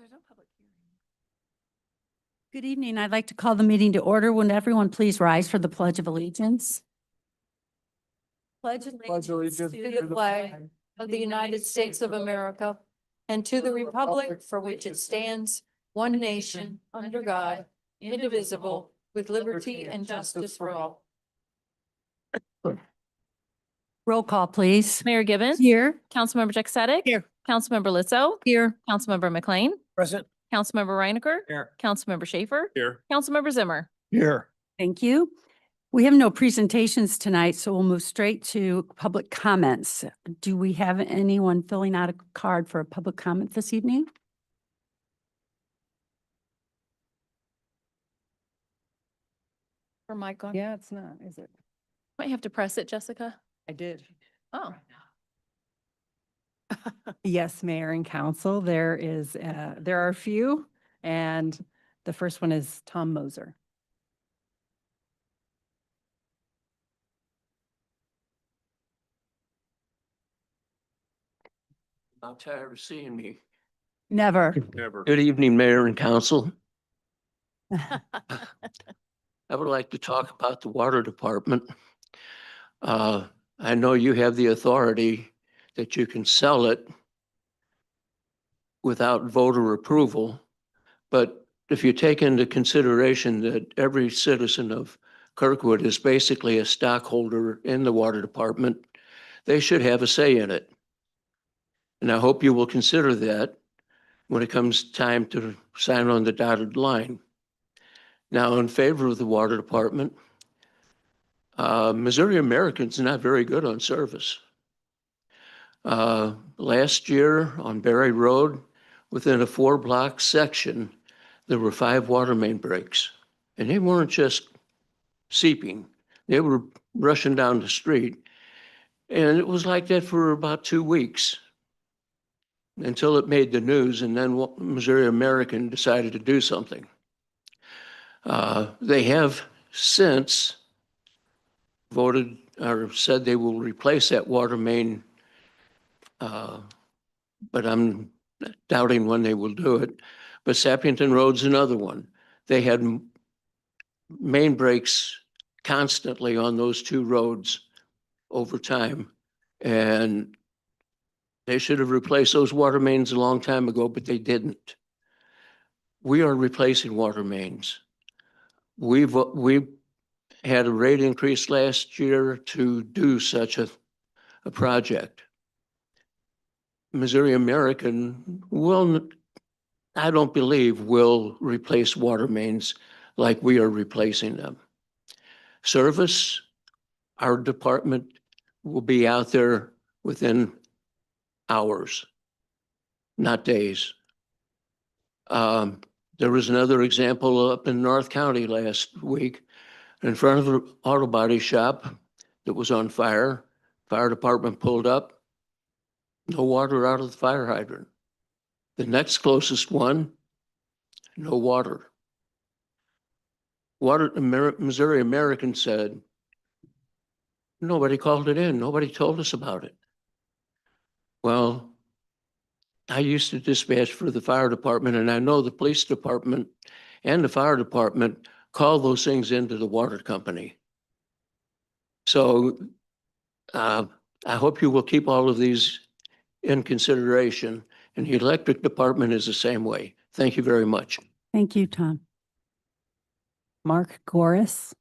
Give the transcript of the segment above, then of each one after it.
there's no public hearing. Good evening. I'd like to call the meeting to order. Would everyone please rise for the Pledge of Allegiance? Pledge allegiance to the flag of the United States of America and to the republic for which it stands, one nation, under God, indivisible, with liberty and justice for all. Roll call, please. Mayor Gibbons. Here. Councilmember Jack Here. Councilmember Lizzo. Here. Councilmember McLean. Present. Councilmember Reinecker. Here. Councilmember Schaefer. Here. Councilmember Zimmer. Here. Thank you. We have no presentations tonight, so we'll move straight to public comments. Do we have anyone filling out a card for a public comment this evening? Or mic on. Yeah, it's not, is it? Might have to press it, Jessica. I did. Oh, Yes, Mayor and Council, there are a few, and the first one is Tom Moser. Not tired of seeing me. Never. Never. Good evening, Mayor and Council. I would like to talk about the water department. I know you have the authority that you can sell it without voter approval, but if you take into consideration that every citizen of Kirkwood is basically a stockholder in the water department, they should have a say in it. And I hope you will consider that when it comes time to sign on the dotted line. Now, in favor of the water department, Missouri American's not very good on service. Last year on Berry Road, within a 4-block section, there were 5 water main breaks. And they weren't just seeping, they were rushing down the street. And it was like that for about 2 weeks until it made the news, and then Missouri American decided to do something. They have since voted or said they will replace that water main, but I'm doubting when they will do it. But Sappington Road's another one. They had main breaks constantly on those 2 roads over time, and they should have replaced those water mains a long time ago, but they didn't. We are replacing water mains. We had a rate increase last year to do such a project. Missouri American will, I don't believe, will replace water mains like we are replacing them. Service, our department will be out there within hours, not days. There was another example up in North County last week in front of an auto body shop that was on fire. Fire department pulled up, no water out of the fire hydrant. The next closest one, no water. Missouri American said, nobody called it in, nobody told us about it. Well, I used to dispatch for the fire department, and I know the police department and the fire department call those things into the water company. So I hope you will keep all of these in consideration, and the electric department is the same way. Thank you very much. Thank you, Tom. Mark Goris.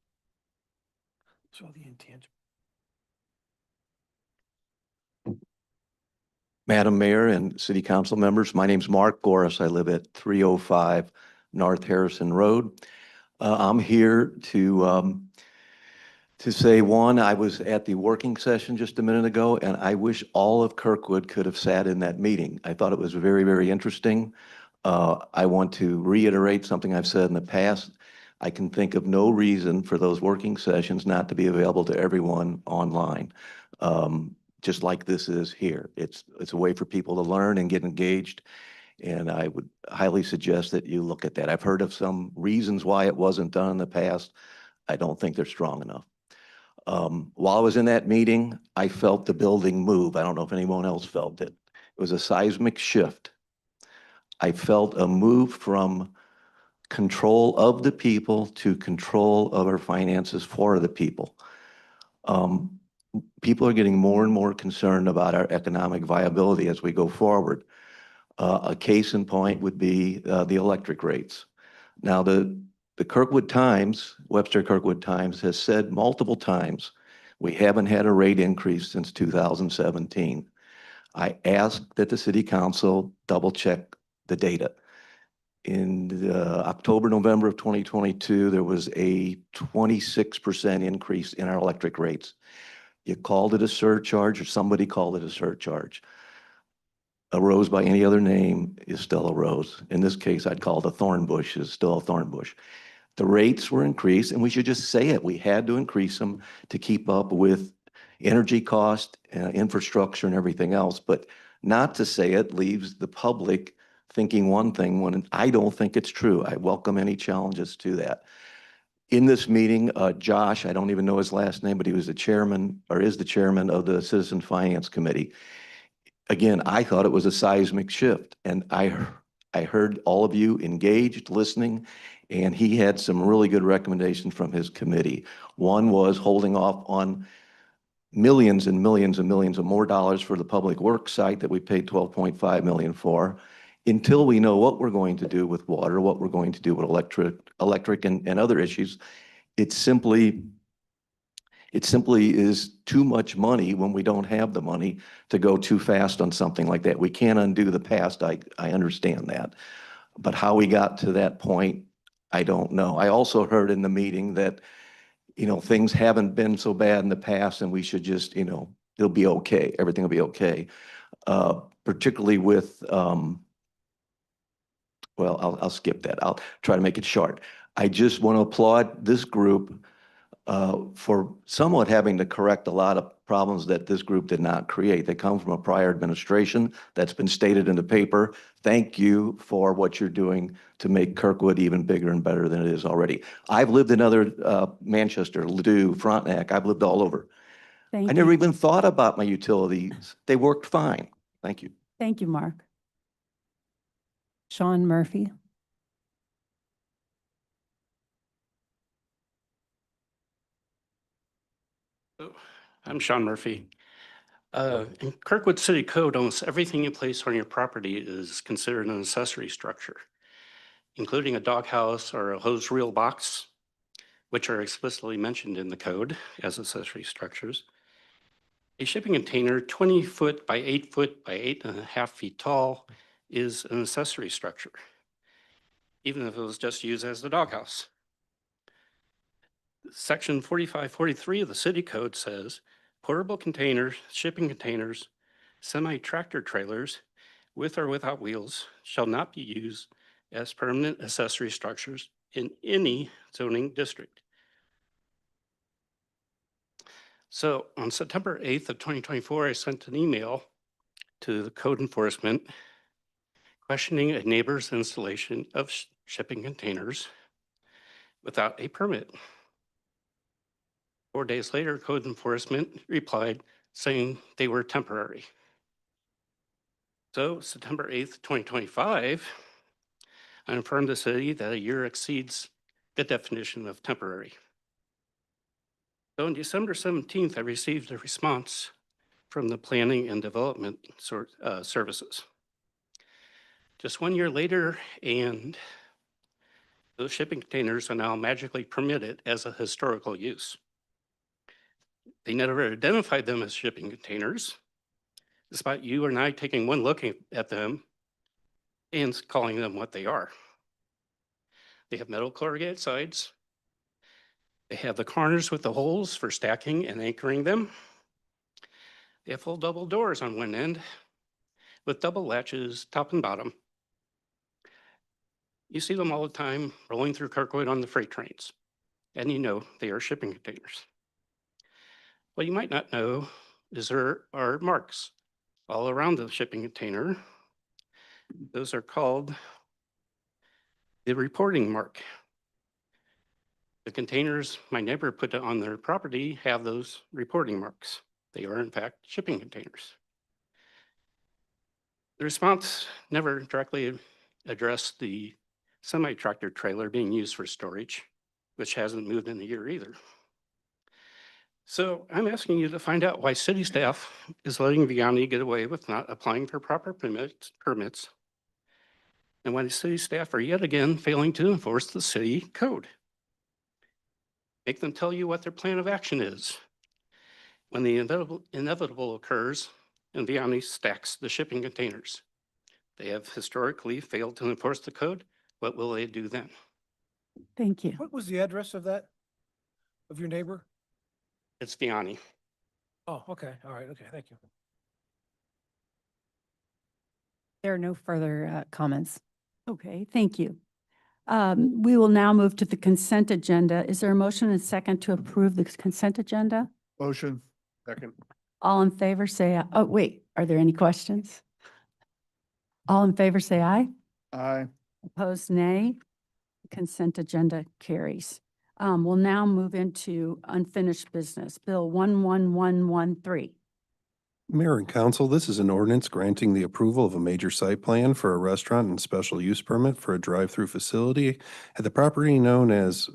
So the intangible. Madam Mayor and City Council members, my name's Mark Goris. I live at 305 North Harrison Road. I'm here to say, one, I was at the working session just a minute ago, and I wish all of Kirkwood could have sat in that meeting. I thought it was very, very interesting. I want to reiterate something I've said in the past. I can think of no reason for those working sessions not to be available to everyone online. Just like this is here. It's a way for people to learn and get engaged. And I would highly suggest that you look at that. I've heard of some reasons why it wasn't done in the past. I don't think they're strong enough. While I was in that meeting, I felt the building move. I don't know if anyone else felt it. It was a seismic shift. I felt a move from control of the people to control of our finances for the people. People are getting more and more concerned about our economic viability as we go forward. A case in point would be the electric rates. Now, the Kirkwood Times, Webster Kirkwood Times, has said multiple times, we haven't had a rate increase since 2017. I asked that the city council double check the data. In October, November of 2022, there was a 26% increase in our electric rates. You called it a surcharge, or somebody called it a surcharge. A rose by any other name is still a rose. In this case, I'd call it a thorn bush, is still a thorn bush. The rates were increased, and we should just say it. We had to increase them to keep up with energy cost, infrastructure, and everything else. But not to say it leaves the public thinking one thing when I don't think it's true. I welcome any challenges to that. In this meeting, Josh, I don't even know his last name, but he was the chairman, or is the chairman of the Citizen Finance Committee. Again, I thought it was a seismic shift, and I heard all of you engaged, listening, and he had some really good recommendations from his committee. One was holding off on millions and millions and millions of more dollars for the public works site that we paid 12.5 million for, until we know what we're going to do with water, what we're going to do with electric and other issues. It simply is too much money when we don't have the money to go too fast on something like that. We can't undo the past. I understand that. But how we got to that point, I don't know. I also heard in the meeting that, things haven't been so bad in the past and we should just, it'll be okay. Everything will be okay. Particularly with, well, I'll skip that. I'll try to make it short. I just want to applaud this group for somewhat having to correct a lot of problems that this group did not create. They come from a prior administration that's been stated in the paper. Thank you for what you're doing to make Kirkwood even bigger and better than it is already. I've lived in other Manchester, Ladue, Frontenac. I've lived all over. Thank I never you. even thought about my utilities. They worked fine. Thank you. Thank you, Mark. Sean Murphy. I'm Sean Murphy. In Kirkwood City Code, almost everything you place on your property is considered an accessory structure, including a doghouse or a hose reel box, which are explicitly mentioned in the code as accessory structures. A shipping container 20 foot by 8 foot by 8.5 feet tall is an accessory structure, even if it was just used as the doghouse. Section 4543 of the city code says portable containers, shipping containers, semi-tractor trailers with or without wheels shall not be used as permanent accessory structures in any zoning district. So on September 8th of 2024, I sent an email to the code enforcement questioning a neighbor's installation of shipping containers without a permit. 4 days later, code enforcement replied saying they were temporary. So September 8th, 2025, I informed the city that a year exceeds the definition of temporary. So on December 17th, I received a response from the Planning and Development Services. Just 1 year later, and those shipping containers are now magically permitted as a historical use. They never identified them as shipping containers, despite you and I taking one look at them and calling them what they are. They have metal corrugated sides. They have the corners with the holes for stacking and anchoring them. They have full double doors on one end with double latches, top and bottom. You see them all the time rolling through Kirkwood on the freight trains, and you know they are shipping containers. What you might not know is there are marks all around the shipping container. Those are called the reporting mark. The containers my neighbor put on their property have those reporting marks. They are in fact shipping containers. The response never directly address the semi-tractor trailer being used for storage, which hasn't moved in a year either. So I'm asking you to find out why city staff is letting Vianney get away with not applying for proper permits, and why the city staff are yet again failing to enforce the city code. Make them tell you what their plan of action is. When the inevitable occurs and Vianney stacks the shipping containers. They have historically failed to enforce the code. What will they do then? Thank you. What was the address of that, of your neighbor? It's Vianney. Oh, okay, all right, okay, thank you. There are no further comments. Okay, thank you. We will now move to the consent agenda. Is there a motion and second to approve the consent agenda? Motion. Second. All in favor, say, oh, wait, are there any questions? All in favor, say aye. Aye. Opposed, nay. Consent agenda carries. We'll now move into unfinished business. Bill 11113. Mayor and council, this is an ordinance granting the approval of a major site plan for a restaurant and special use permit for a drive-through facility at the property known as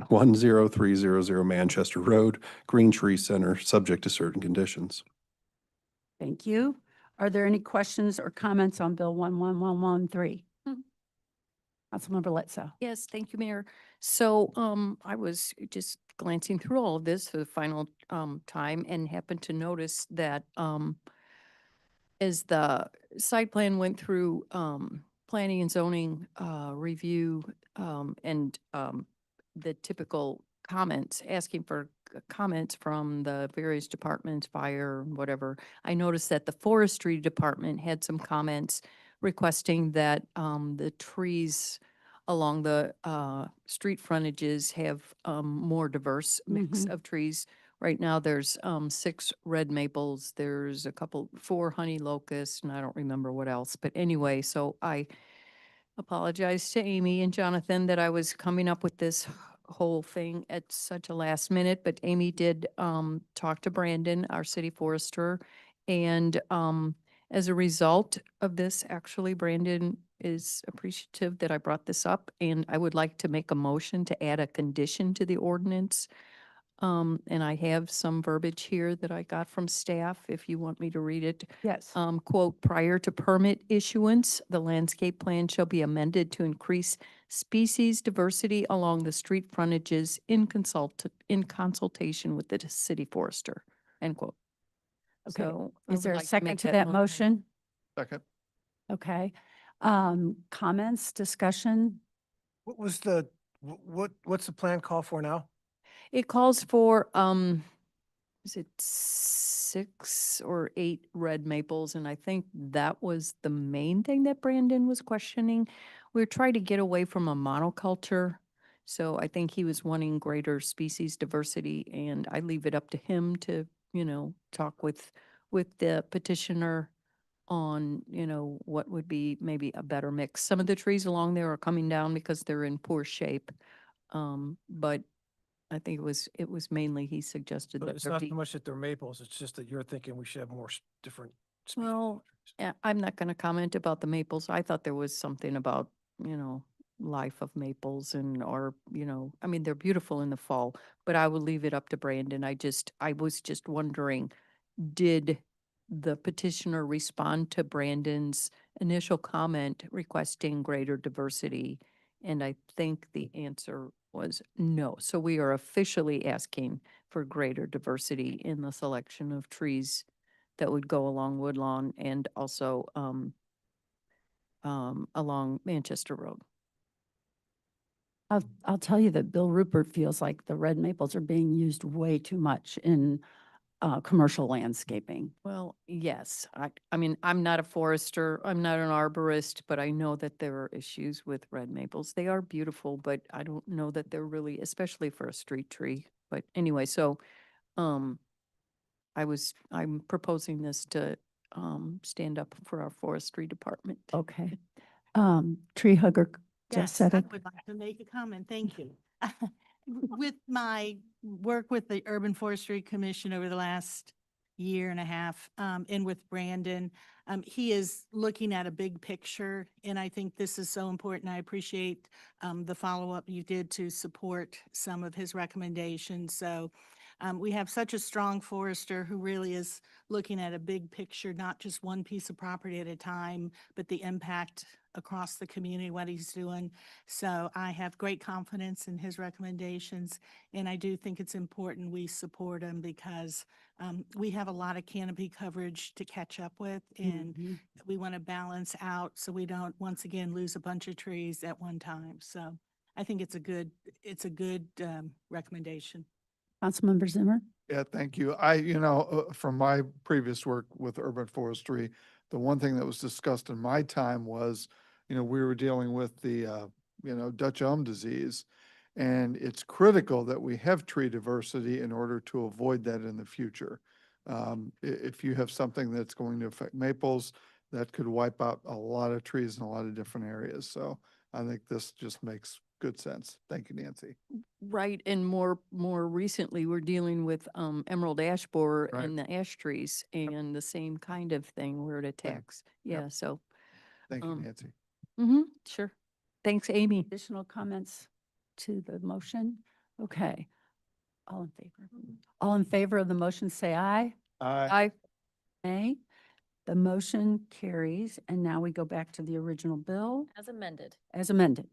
10300 Manchester Road, Green Tree Center, subject to certain conditions. Thank you. Are there any questions or comments on Bill 11113? Councilmember Letso. Yes, thank you, Mayor. So I was just glancing through all of this for the final time and happened to notice that as the site plan went through planning and zoning review and the typical comments, asking for comments from the various departments, fire, whatever, I noticed that the forestry department had some comments requesting that the trees along the street frontages have more diverse mix Mhm. of trees. Right now, there's 6 red maples, there's 4 honey locusts, and I don't remember what else. But anyway, so I apologize to Amy and Jonathan that I was coming up with this whole thing at such a last minute, but Amy did talk to Brandon, our city forester, and as a result of this, actually, Brandon is appreciative that I brought this up, and I would like to make a motion to add a condition to the ordinance. And I have some verbiage here that I got from staff, if you want me to read it. Yes. Quote, prior to permit issuance, the landscape plan shall be amended to increase species diversity along the street frontages in consultation with the city forester, end quote. Okay. So I Is would there a like to second make to that motion? Second. Okay. Comments, discussion? What was what's the plan call for now? It calls for, is it 6 or 8 red maples? And I think that was the main thing that Brandon was questioning. We're trying to get away from a monoculture. So I think he was wanting greater species diversity, and I leave it up to him to, talk with the petitioner on, what would be maybe a better mix. Some of the trees along there are coming down because they're in poor shape. But I think it was mainly he suggested So that it's there not be. so much that they're maples, it's just that you're thinking we should have more different. species. Well, I'm not going to comment about the maples. I thought there was something about, life of maples or, I mean, they're beautiful in the fall, but I will leave it up to Brandon. I was just wondering, did the petitioner respond to Brandon's initial comment requesting greater diversity? And I think the answer was no. So we are officially asking for greater diversity in the selection of trees that would go along Woodlawn and also along Manchester Road. I'll tell you that Bill Rupert feels like the red maples are being used way too much in commercial landscaping. Well, yes. I mean, I'm not a forester, I'm not an arborist, but I know that there are issues with red maples. They are beautiful, but I don't know that they're really, especially for a street tree. But anyway, so I'm proposing this to stand up for our forestry department. Okay. Tree hugger just Yes, said I it. would like to make a comment. Thank you. With my work with the Urban Forestry Commission over the last year and a half, and with Brandon. He is looking at a big picture, and I think this is so important. I appreciate the follow-up you did to support some of his recommendations. So we have such a strong forester who really is looking at a big picture, not just one piece of property at a time, but the impact across the community, what he's doing. So I have great confidence in his recommendations, and I do think it's important we support him because we have a lot of canopy coverage to catch up with, and Mhm. we want to balance out so we don't once again lose a bunch of trees at one time. So I think it's a good recommendation. Councilmember Zimmer? Yeah, thank you. From my previous work with urban forestry, the one thing that was discussed in my time was, we were dealing with the, Dutch elm disease. And it's critical that we have tree diversity in order to avoid that in the future. If you have something that's going to affect maples, that could wipe out a lot of trees in a lot of different areas. So I think this just makes good sense. Thank you, Nancy. Right, and more recently, we're dealing with emerald ash borer Right. and the ash trees and the same kind of thing where it attacks. Yep. Yeah, so, Thank you, Um, Nancy. sure. Thanks, Amy. Additional comments to the motion? Okay. All in favor? All in favor of the motion, say aye. I, Nay. The motion carries, and now we go back to the original bill As amended. as amended.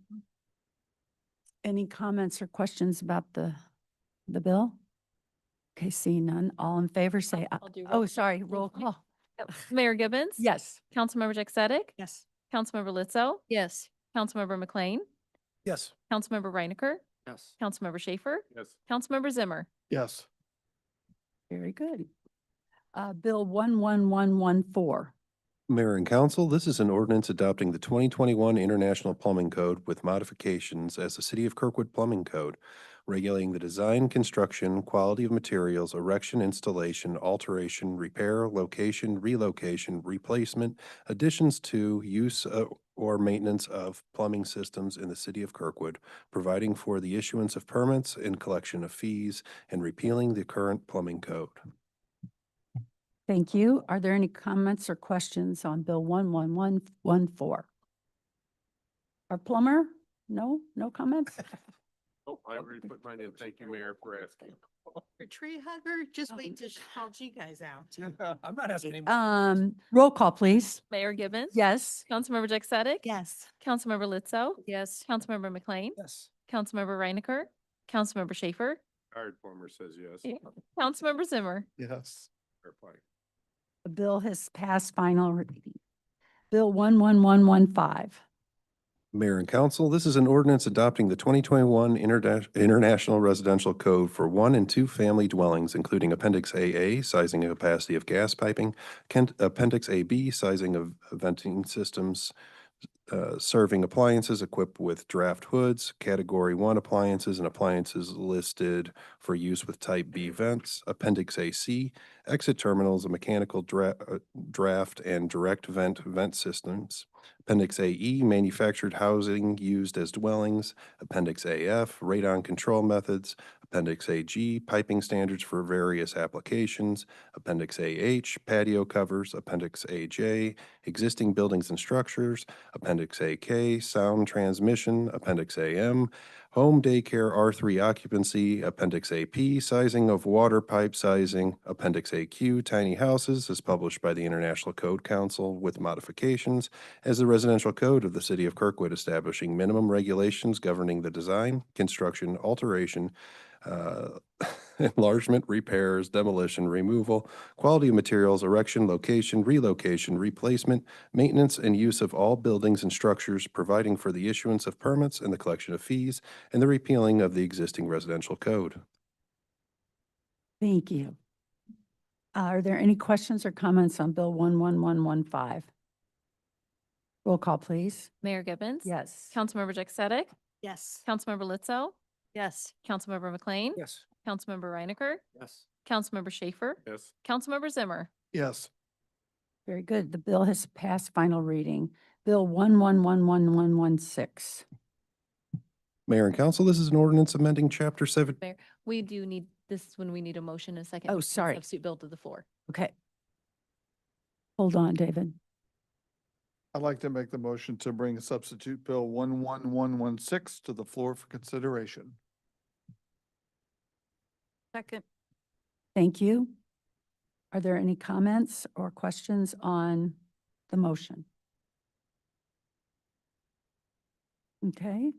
Any comments or questions about the bill? Okay, seeing none. All in favor, say aye. I'll do Oh, roll. sorry, roll call. Mayor Gibbons? Yes. Councilmember Jack Sadek? Yes. Councilmember Lizzo? yes. Councilmember McLean? Yes. Councilmember Reinecker? Yes. Councilmember Schaefer? Yes. Councilmember Zimmer? Yes. Very good. Bill 11114. Mayor and Council, this is an ordinance adopting the 2021 International Plumbing Code with modifications as the City of Kirkwood Plumbing Code, regulating the design, construction, quality of materials, erection, installation, alteration, repair, location, relocation, replacement, additions to, use, or maintenance of plumbing systems in the City of Kirkwood, providing for the issuance of permits and collection of fees, and repealing the current plumbing code. Thank you. Are there any comments or questions on Bill 11114? Our plumber? No comments? Oh, I already put mine in. Thank you, Mayor, for asking. Your tree hugger, just wait till she calls you guys out. I'm not asking anybody. Roll call, please. Mayor Gibbons? Yes. Councilmember Jack Sadek? Yes. Councilmember Lizzo? Yes. Councilmember McLean? Yes. Councilmember Reinecker? Councilmember Schaefer? Hired plumber says yes. Yeah. Councilmember Zimmer? Yes. Verify. The bill has passed final reading. Bill 11115. Mayor and Council, this is an ordinance adopting the 2021 International Residential Code for one and two family dwellings, including Appendix AA, sizing and capacity of gas piping, Appendix AB, sizing of venting systems, serving appliances equipped with draft hoods, Category 1 appliances and appliances listed for use with Type B vents, Appendix AC, exit terminals, and mechanical draft and direct vent systems, Appendix AE, manufactured housing used as dwellings, Appendix AF, radon control methods, Appendix AG, piping standards for various applications, Appendix AH, patio covers, Appendix AJ, existing buildings and structures, Appendix AK, sound transmission, Appendix AM, home daycare R3 occupancy, Appendix AP, sizing of water pipe sizing, Appendix AQ, tiny houses, as published by the International Code Council with modifications, as the residential code of the City of Kirkwood establishing minimum regulations governing the design, construction, alteration, enlargement, repairs, demolition, removal, quality of materials, erection, location, relocation, replacement, maintenance, and use of all buildings and structures, providing for the issuance of permits and the collection of fees, and the repealing of the existing residential code. Thank you. Are there any questions or comments on Bill 11115? Roll call, please. Mayor Gibbons? Yes. Councilmember Jack Sadek? Yes. Councilmember Lizzo? Yes. Councilmember McLean? Yes. Councilmember Reinecker? Yes. Councilmember Schaefer? Yes. Councilmember Zimmer? Yes. Very good. The bill has passed final reading. Bill 1111116. Mayor and Council, this is an ordinance amending Chapter 7. We do need This is when we need a motion and a second. Oh, to bring sorry. Substitute bill to the floor. Okay. Hold on, David. I'd like to make the motion to bring substitute bill 11116 to the floor for consideration. Second. Thank you. Are there any comments or questions on the motion? Okay.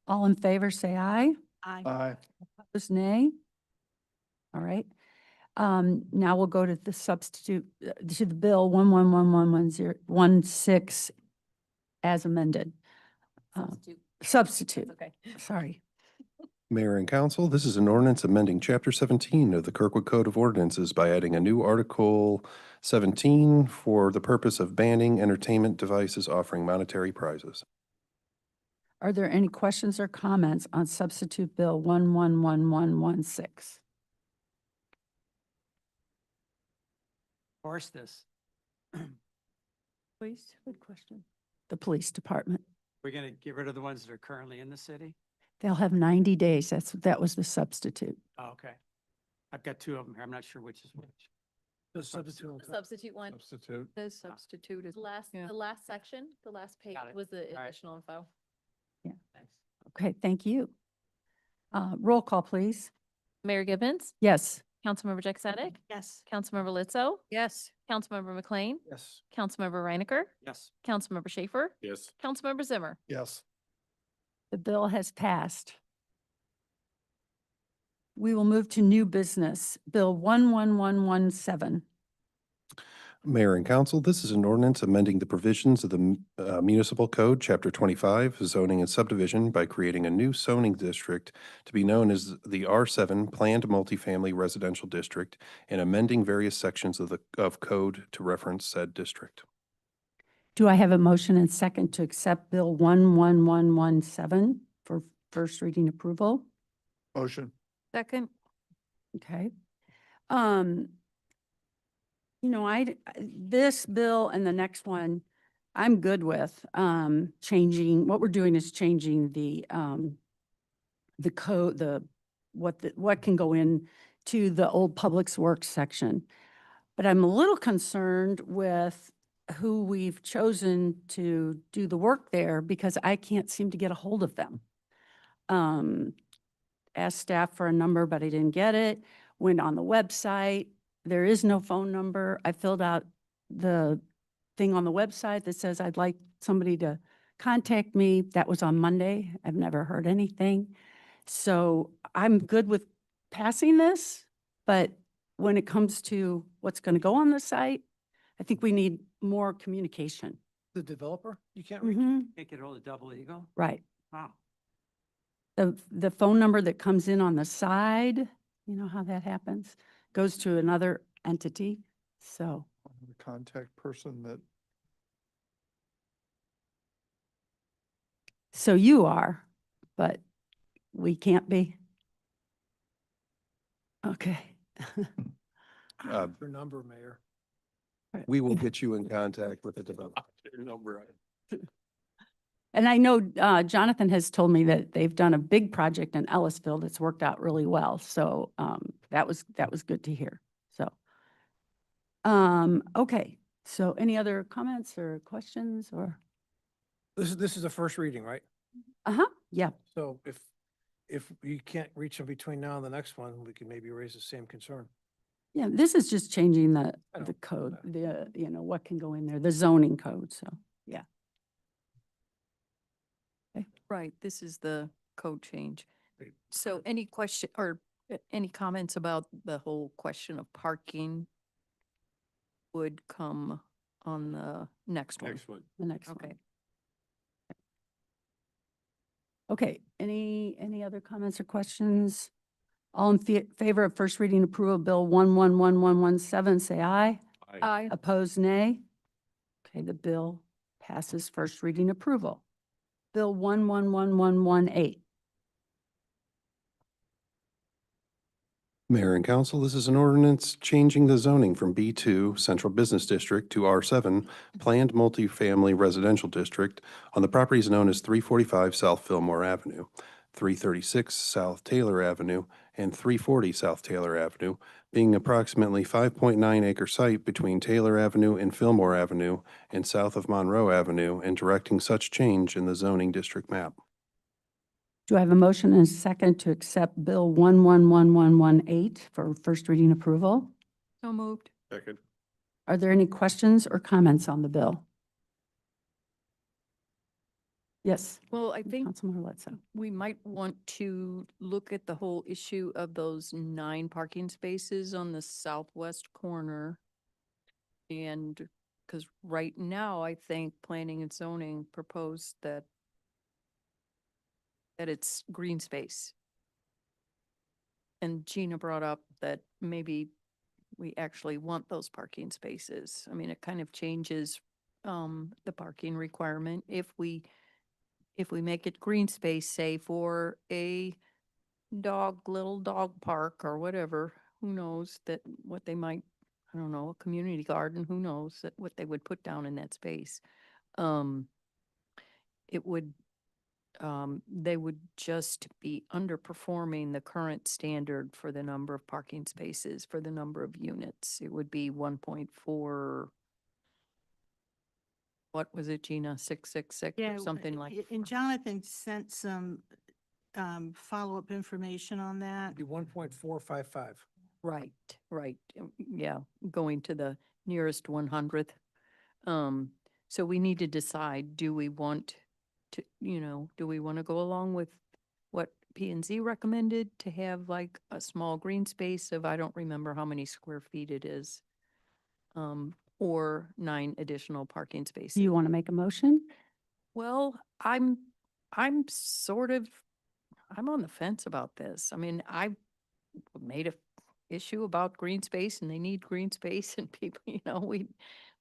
All in favor, say aye. Aye. Opposed, nay. All right. Now we'll go to the substitute, to the bill 11116 as amended. Substitute, Okay. sorry. Mayor and council, this is an ordinance amending Chapter 17 of the Kirkwood Code of Ordinances by adding a new Article 17 for the purpose of banning entertainment devices offering monetary prizes. Are there any questions or comments on substitute bill 111116? Force this. Please, good question. The police department. We're going to get rid of the ones that are currently in the city? They'll have 90 days. That was the substitute. Oh, okay. I've got two of them here. I'm not sure which is which. The substitute. Substitute one. Substitute. The substitute is. Last, Yeah. the last section, the last page Got it. was the All right. additional info. Okay, thank you. Roll call, please. Mayor Gibbons, Yes. Councilmember Jack Sadek, Yes. Councilmember Lizzo, Yes. Councilmember McLean, Yes. Councilmember Reinecker, Yes. Councilmember Schaefer, Yes. Councilmember Zimmer. Yes. The bill has passed. We will move to new business, Bill 11117. Mayor and council, this is an ordinance amending the provisions of the Municipal Code, Chapter 25, zoning and subdivision by creating a new zoning district to be known as the R7 Planned Multifamily Residential District and amending various sections of code to reference said district. Do I have a motion and second to accept Bill 11117 for first reading approval? Motion. Second. Okay. This bill and the next one, I'm good with, changing, what we're doing is changing the code, what can go in to the old Public Works section. But I'm a little concerned with who we've chosen to do the work there because I can't seem to get a hold of them. Asked staff for a number, but I didn't get it. Went on the website. There is no phone number. I filled out the thing on the website that says I'd like somebody to contact me. That was on Monday. I've never heard anything. So I'm good with passing this, but when it comes to what's going to go on the site, I think we need more communication. The developer? You can't Mhm. can't get hold of Double Eagle? Right. Wow. The phone number that comes in on the side, you know how that happens, goes to another entity. So, The contact person that, so you are, but we can't be. Okay. Your number, Mayor. We will get you in contact with the developer. Number. And I know Jonathan has told me that they've done a big project in Ellisville that's worked out really well. So that was good to hear. So, okay. So any other comments or questions or? This is the first reading, right? Yeah. So if you can't reach them between now and the next one, we can maybe raise the same concern. Yeah, this is just changing the I know. code, what can go in there, the zoning code. So, yeah. Right, this is the code change. Great. So any question or any comments about the whole question of parking would come on the next one? Next one. The next one. Okay. Okay, any other comments or questions? All in favor of first reading approval of Bill 111117, say aye. Aye. Opposed, nay. Okay, the bill passes first reading approval. Bill 111118. Mayor and council, this is an ordinance changing the zoning from B2 Central Business District to R7 Planned Multifamily Residential District on the properties known as 345 South Fillmore Avenue. 336 South Taylor Avenue, and 340 South Taylor Avenue, being approximately 5.9 acre site between Taylor Avenue and Fillmore Avenue and south of Monroe Avenue, and directing such change in the zoning district map. Do I have a motion and a second to accept Bill 111118 for first reading approval? So moved. Second. Are there any questions or comments on the bill? Yes, Well, I think Councilmember Letso. we might want to look at the whole issue of those 9 parking spaces on the southwest corner. And because right now, I think planning and zoning proposed that it's green space. And Gina brought up that maybe we actually want those parking spaces. I mean, it kind of changes the parking requirement if we make it green space, say for a little dog park or whatever, who knows what they might, I don't know, a community garden, who knows what they would put down in that space. It would, they would just be underperforming the current standard for the number of parking spaces, for the number of units. It would be 1.4, what was it, Gina, 666 Yeah, or something like. And Jonathan sent some follow-up information on that. Be 1.455. Right, right. Yeah, going to the nearest 100th. So we need to decide, do we want to, do we want to go along with what P and Z recommended to have like a small green space of, I don't remember how many square feet it is, or 9 additional parking spaces? Do you want to make a motion? Well, I'm sort of, I'm on the fence about this. I mean, I made a issue about green space and they need green space and people,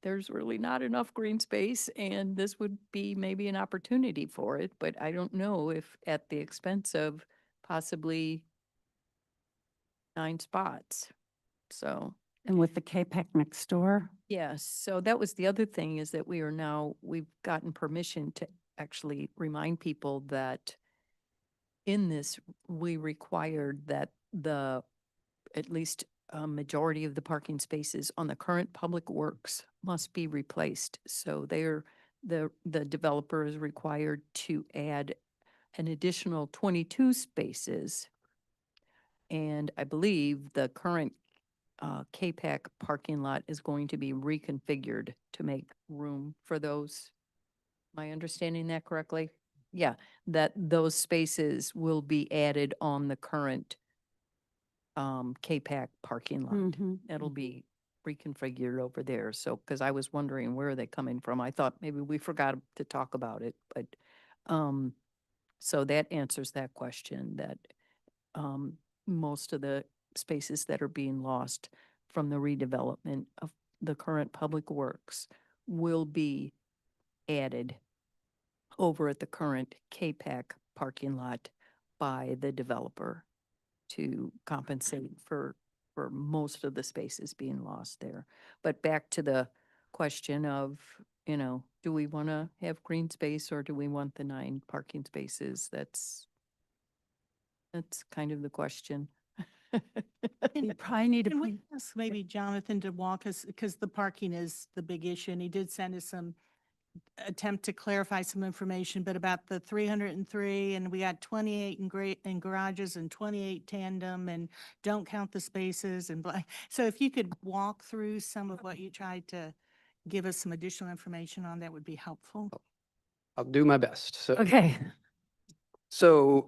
there's really not enough green space and this would be maybe an opportunity for it, but I don't know if at the expense of possibly 9 spots. So. And with the KPEC next door? Yes, so that was the other thing, is that we've gotten permission to actually remind people that in this, we required that at least a majority of the parking spaces on the current public works must be replaced. So the developer is required to add an additional 22 spaces. And I believe the current KPAC parking lot is going to be reconfigured to make room for those. Am I understanding that correctly? Yeah, that those spaces will be added on the current KPAC parking lot. Mhm. It'll be reconfigured over there. So, because I was wondering where are they coming from? I thought maybe we forgot to talk about it, but so that answers that question, that most of the spaces that are being lost from the redevelopment of the current public works will be added over at the current KPAC parking lot by the developer to compensate for most of the spaces being lost there. But back to the question of, do we want to have green space or do we want the 9 parking spaces? That's kind of the question. You probably need to. Can we ask maybe Jonathan to walk us, because the parking is the big issue, and he did send us some attempt to clarify some information, but about the 303, and we got 28 in garages and 28 tandem, and don't count the spaces and blah. So if you could walk through some of what you tried to give us some additional information on, that would be helpful. I'll do my best. Okay. So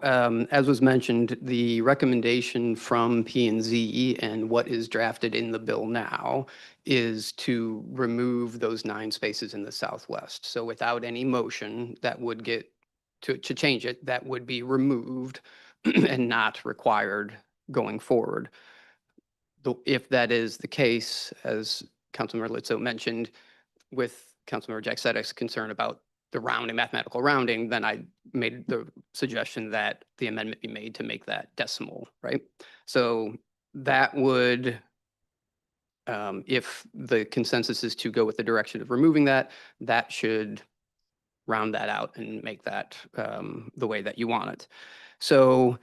as was mentioned, the recommendation from P and Z and what is drafted in the bill now is to remove those 9 spaces in the southwest. So without any motion that would get to change it, that would be removed and not required going forward. If that is the case, as Councilmember Litzo mentioned, with Councilmember Jack-Sedek's concern about the rounding, mathematical rounding, then I made the suggestion that the amendment be made to make that decimal, right? So that would, if the consensus is to go with the direction of removing that, that should round that out and make that the way that you want it. So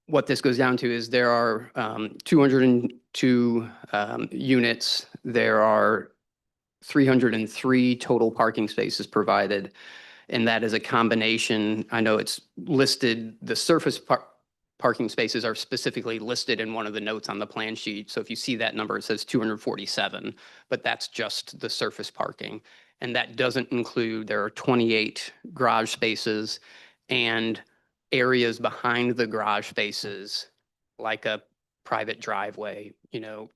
what this goes down to is there are 202 units. There are 303 total parking spaces provided. And that is a combination, I know it's listed, the surface parking spaces are specifically listed in one of the notes on the plan sheet. So if you see that number, it says 247, but that's just the surface parking. And that doesn't include, there are 28 garage spaces and areas behind the garage spaces, like a private driveway,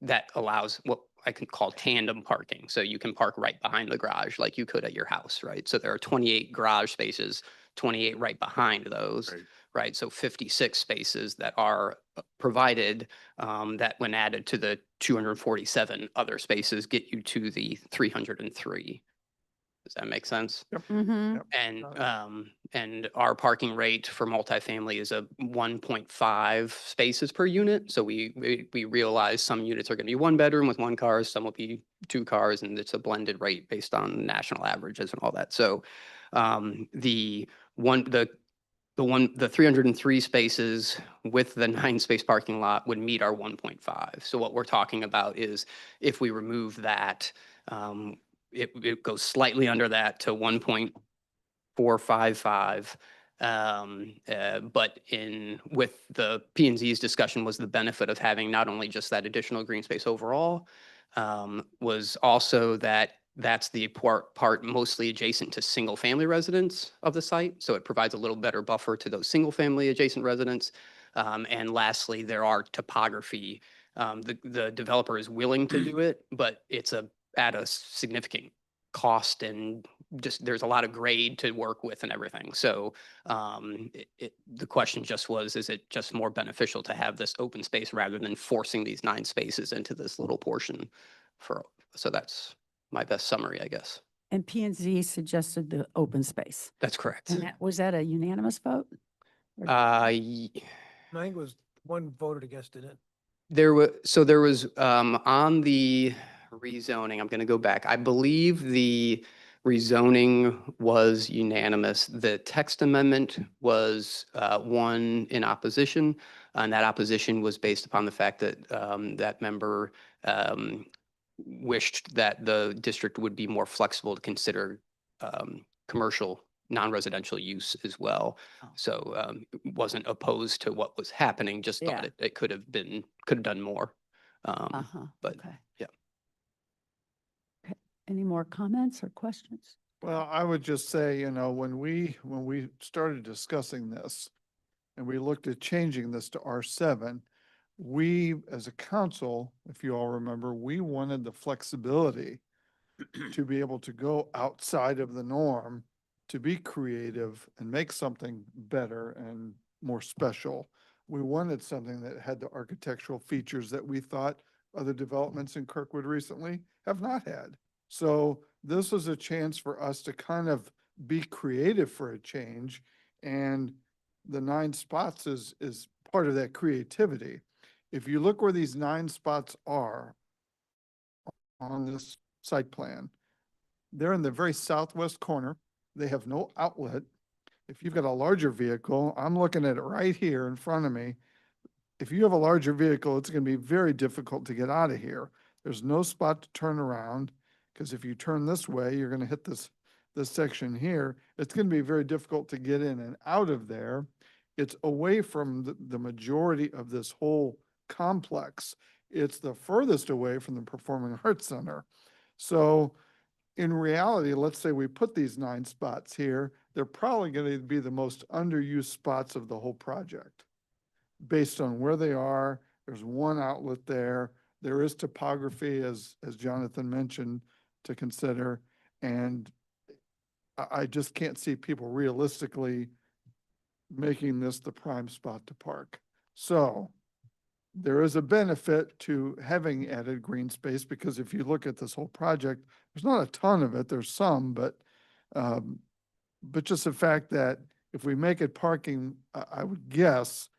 that allows what I can call tandem parking. So you can park right behind the garage like you could at your house, right? So there are 28 garage spaces, 28 right behind those, right? So 56 spaces that are provided, that when added to the 247 other spaces get you to the 303. Does that make sense? Mm-hmm. And our parking rate for multifamily is a 1.5 spaces per unit. So we realize some units are going to be one bedroom with one car, some will be two cars, and it's a blended rate based on national averages and all that. So the 303 spaces with the 9-space parking lot would meet our 1.5. So what we're talking about is if we remove that, it goes slightly under that to 1.455. But with the P and Z's discussion was the benefit of having not only just that additional green space overall, was also that that's the part mostly adjacent to single family residents of the site. So it provides a little better buffer to those single family adjacent residents. And lastly, there are topography. The developer is willing to do it, but it's at a significant cost, and just there's a lot of grade to work with and everything. So the question just was, is it just more beneficial to have this open space rather than forcing these 9 spaces into this little portion? So that's my best summary, I guess. And P and Z suggested the open space. That's correct. And was that a unanimous vote? I think it was one voted against it. There was on the rezoning, I'm going to go back. I believe the rezoning was unanimous. The text amendment was one in opposition, and that opposition was based upon the fact that that member wished that the district would be more flexible to consider commercial non-residential use as well. Oh. So wasn't opposed to what was happening, just thought Yeah. it could have done more. But Okay. yeah. Okay. Any more comments or questions? Well, I would just say, when we started discussing this and we looked at changing this to R7, we, as a council, if you all remember, we wanted the flexibility to be able to go outside of the norm, to be creative and make something better and more special. We wanted something that had the architectural features that we thought other developments in Kirkwood recently have not had. So this was a chance for us to kind of be creative for a change, and the 9 spots is part of that creativity. If you look where these 9 spots are on this site plan, they're in the very southwest corner. They have no outlet. If you've got a larger vehicle, I'm looking at it right here in front of me. If you have a larger vehicle, it's going to be very difficult to get out of here. There's no spot to turn around, because if you turn this way, you're going to hit this section here. It's going to be very difficult to get in and out of there. It's away from the majority of this whole complex. It's the furthest away from the Performing Arts Center. So in reality, let's say we put these 9 spots here, they're probably going to be the most underused spots of the whole project. Based on where they are, there's one outlet there. There is topography, as Jonathan mentioned, to consider. And I just can't see people realistically making this the prime spot to park. So there is a benefit to having added green space, because if you look at this whole project, there's not a ton of it. There's some, but just the fact that if we make it parking, I would guess,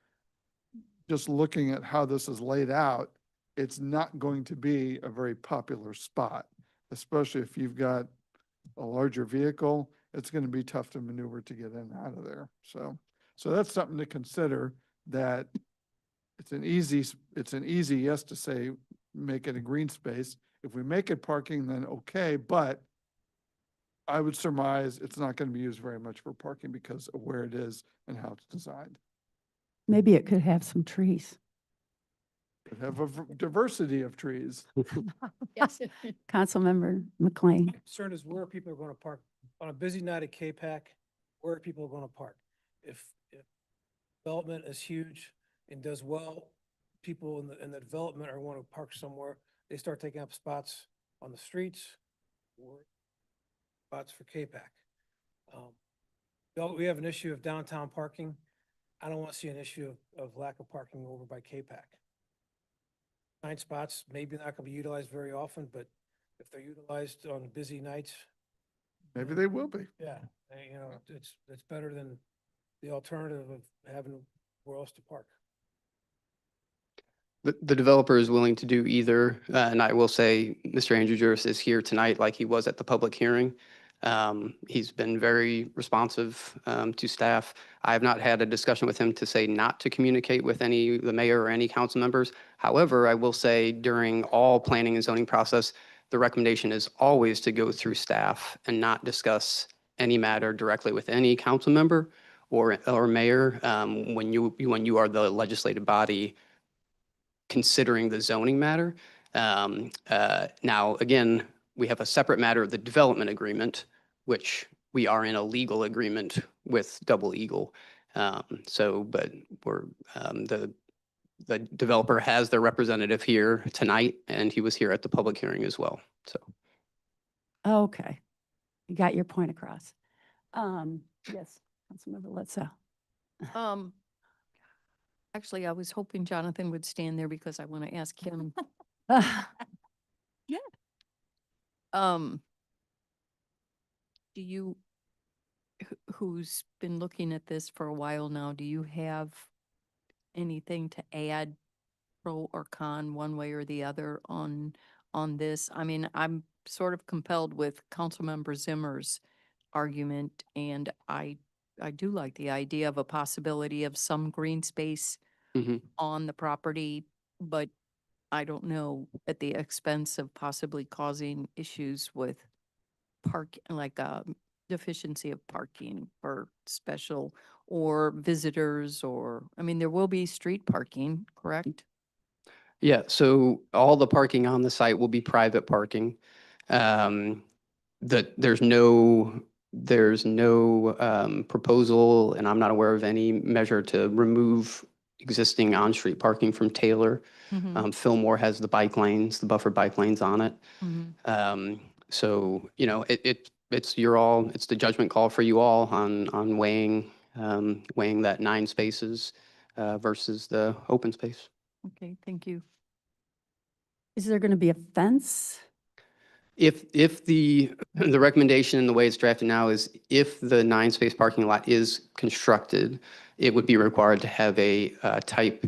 just looking at how this is laid out, it's not going to be a very popular spot, especially if you've got a larger vehicle. It's going to be tough to maneuver to get in and out of there. So So that's something to consider, that it's an easy yes to say, make it a green space. If we make it parking, then okay, but I would surmise it's not going to be used very much for parking because of where it is and how it's designed. Maybe it could have some trees. Could have a diversity of trees. Yes. Councilmember McLean. My concern is where people are going to park on a busy night at K-Pac, where are people going to park? If development is huge and does well, people in the development are going to park somewhere. They start taking up spots on the streets or spots for K-Pac. We have an issue of downtown parking. I don't want to see an issue of lack of parking over by K-Pac. 9 spots, maybe not going to be utilized very often, but if they're utilized on busy nights, Maybe they will be. yeah, it's better than the alternative of having where else to park. The developer is willing to do either, and I will say, Mr. Andrew Juris is here tonight like he was at the public hearing. He's been very responsive to staff. I have not had a discussion with him to say not to communicate with the mayor or any council members. However, I will say during all planning and zoning process, the recommendation is always to go through staff and not discuss any matter directly with any council member or mayor when you are the legislative body considering the zoning matter. Now, again, we have a separate matter of the development agreement, which we are in a legal agreement with Double Eagle. But the developer has their representative here tonight, and he was here at the public hearing as well. So Okay. You got your point across. Yes, Councilmember Letso. Actually, I was hoping Jonathan would stand there because I want to ask him. Do you, who's been looking at this for a while now, do you have anything to add, pro or con, one way or the other on this? I mean, I'm sort of compelled with Councilmember Zimmer's argument, and I do like the idea of a possibility of some green space mhm. on the property, but I don't know, at the expense of possibly causing issues with like deficiency of parking for special or visitors, or, I mean, there will be street parking, correct? Yeah, so all the parking on the site will be private parking. There's no proposal, and I'm not aware of any measure to remove existing on-street parking from Taylor. Fillmore has the bike lanes, the buffer bike lanes on it. So, it's the judgment call for you all on weighing that 9 spaces versus the open space. Okay, thank you. Is there going to be a fence? If the recommendation and the way it's drafted now is if the 9-space parking lot is constructed, it would be required to have a type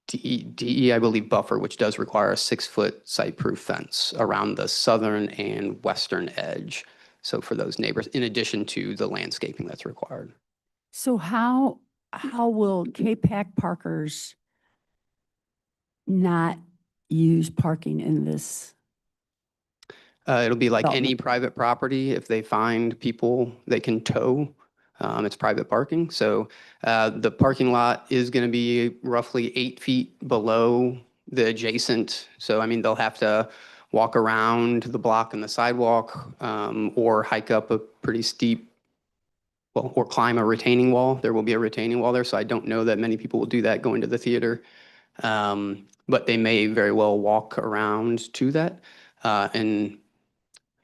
DE, I believe, buffer, which does require a 6-foot site-proof fence around the southern and western edge. So for those neighbors, in addition to the landscaping that's required. So how will K-Pac parkers not use parking in this? It'll be like any Development. private property. If they find people they can tow, it's private parking. So the parking lot is going to be roughly 8 feet below the adjacent. So, I mean, they'll have to walk around the block and the sidewalk or hike up a pretty steep, well, or climb a retaining wall. There will be a retaining wall there. So I don't know that many people will do that going to the theater. But they may very well walk around to that. And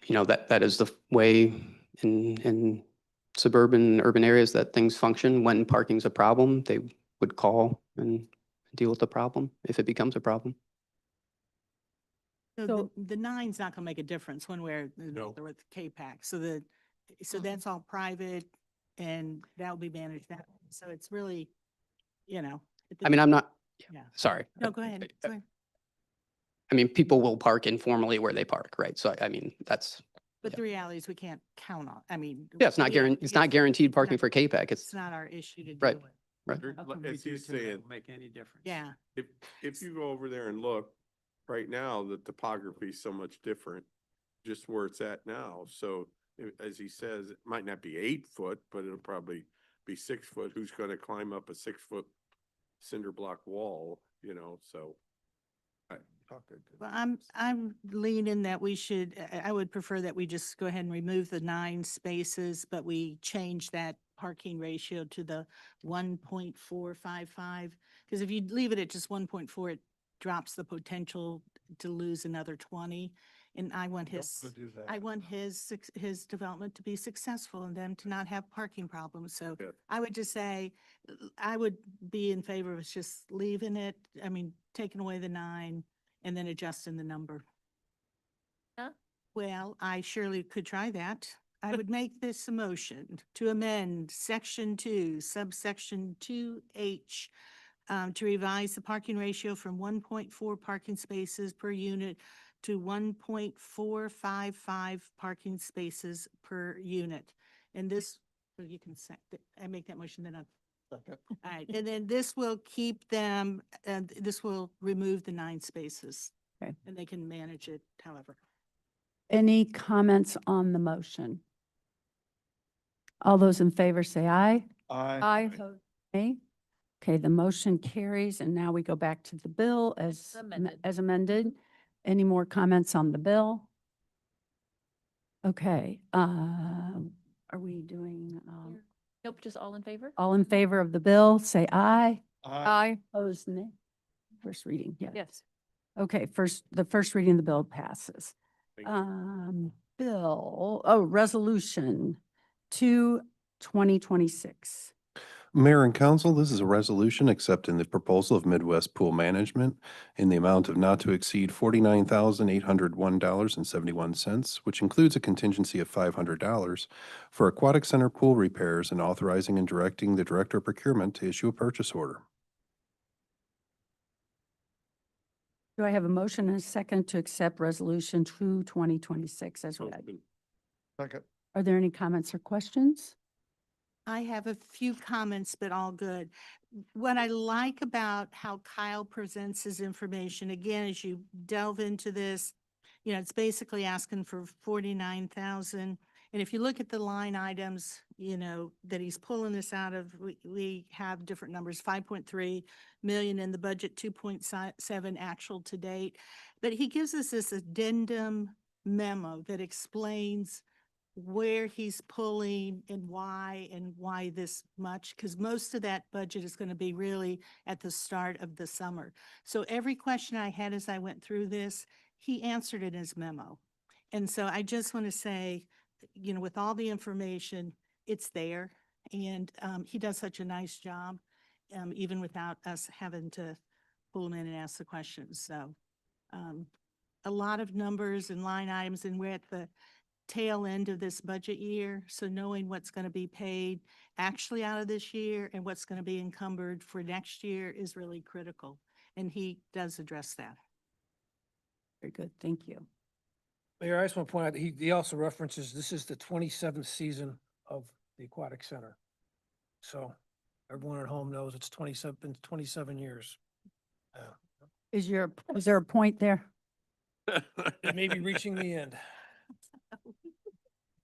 that is the way in suburban, urban areas that things function. When parking's a problem, they would call and deal with the problem if it becomes a problem. So the 9's not gonna make a difference one way or the No. other with K-Pac. So that's all private and that'll be managed that. So it's really, I mean, I'm not, Yeah. sorry. No, go ahead. Go ahead. I mean, people will park informally where they park, right? So I mean, that's But Yeah. the reality is we can't count on, I mean. Yeah, it's not we- guaranteed, it's not guaranteed parking not- for KPAC. It's It's, not our issue to Right. deal with. right. There- As he's saying, Make any difference. Yeah. if you go over there and look, right now, the topography is so much different, just where it's at now. So as he says, it might not be 8 foot, but it'll probably be 6 foot. Who's gonna climb up a 6 foot cinder block wall, so. Well, I'm leaning that we should, I would prefer that we just go ahead and remove the 9 spaces, but we change that parking ratio to the 1.455. Because if you leave it at just 1.4, it drops the potential to lose another 20. And I want his development to be successful and them to not have parking problems. So Yeah. I would just say, I would be in favor of just leaving it, I mean, taking away the 9 and then adjusting the number. Yeah. Well, I surely could try that. I would make this a motion to amend section 2, subsection 2H, to revise the parking ratio from 1.4 parking spaces per unit to 1.455 parking spaces per unit. And this, well, you can say, I make that motion, then all right, and then this will keep them, and this will remove the 9 spaces. Okay. And they can manage it however. Any comments on the motion? All those in favor say aye. Aye. Nay. Okay, the motion carries, and now we go back to the bill as amended. as amended. Any more comments on the bill? Okay, are we doing, Nope, just all in favor? all in favor of the bill, say aye. Aye. Opposed, nay. First reading, yeah. Yes. Okay, the first reading of the bill passes. Thank you. Resolution 2026. Mayor and council, this is a resolution accepting the proposal of Midwest Pool Management in the amount of not to exceed $49,801.71, which includes a contingency of $500 for aquatic center pool repairs, and authorizing and directing the Director of Procurement to issue a purchase order. Do I have a motion and a second to accept Resolution 2026 as read? Second. Are there any comments or questions? I have a few comments, but all good. What I like about how Kyle presents his information, again, as you delve into this, it's basically asking for 49,000. And if you look at the line items, that he's pulling this out of, we have different numbers, 5.3 million in the budget, 2.7 actual to date. But he gives us this addendum memo that explains where he's pulling and why this much, because most of that budget is going to be really at the start of the summer. So every question I had as I went through this, he answered in his memo. And so I just want to say, with all the information, it's there. And he does such a nice job, even without us having to pull him in and ask the questions. So a lot of numbers and line items, and we're at the tail end of this budget year. So knowing what's going to be paid actually out of this year and what's going to be encumbered for next year is really critical. And he does address that. Very good, thank you. Mayor, I just want to point out, that he also references, this is the 27th season of the Aquatic Center. So everyone at home knows it's 27 years. Is there a point there? It may be reaching the end.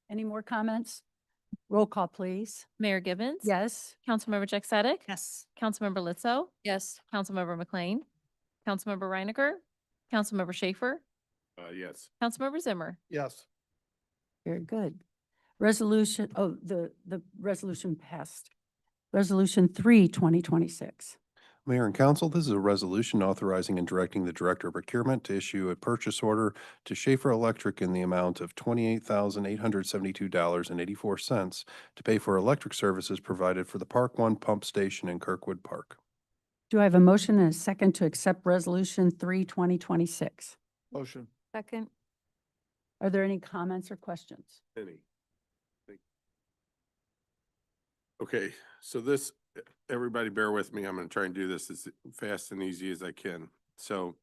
Any more comments? Roll call, please. Mayor Gibbons? Yes. Councilmember Jack Sadek? Yes. Councilmember Lizzo? Yes. Councilmember McLean? Councilmember Reinecker? Councilmember Schaefer? Yes. Councilmember Zimmer? Yes. Very good. Resolution, the resolution passed. Resolution 3, 2026. Mayor and council, this is a resolution authorizing and directing the Director of Procurement to issue a purchase order to Schaefer Electric in the amount of $28,872.84 to pay for electric services provided for the Park 1 pump station in Kirkwood Park. Do I have a motion and a second to accept Resolution 3, 2026? Motion. Second. Are there any comments or questions? Any. Okay, so this, everybody bear with me. I'm gonna try and do this as fast and easy as I can. So,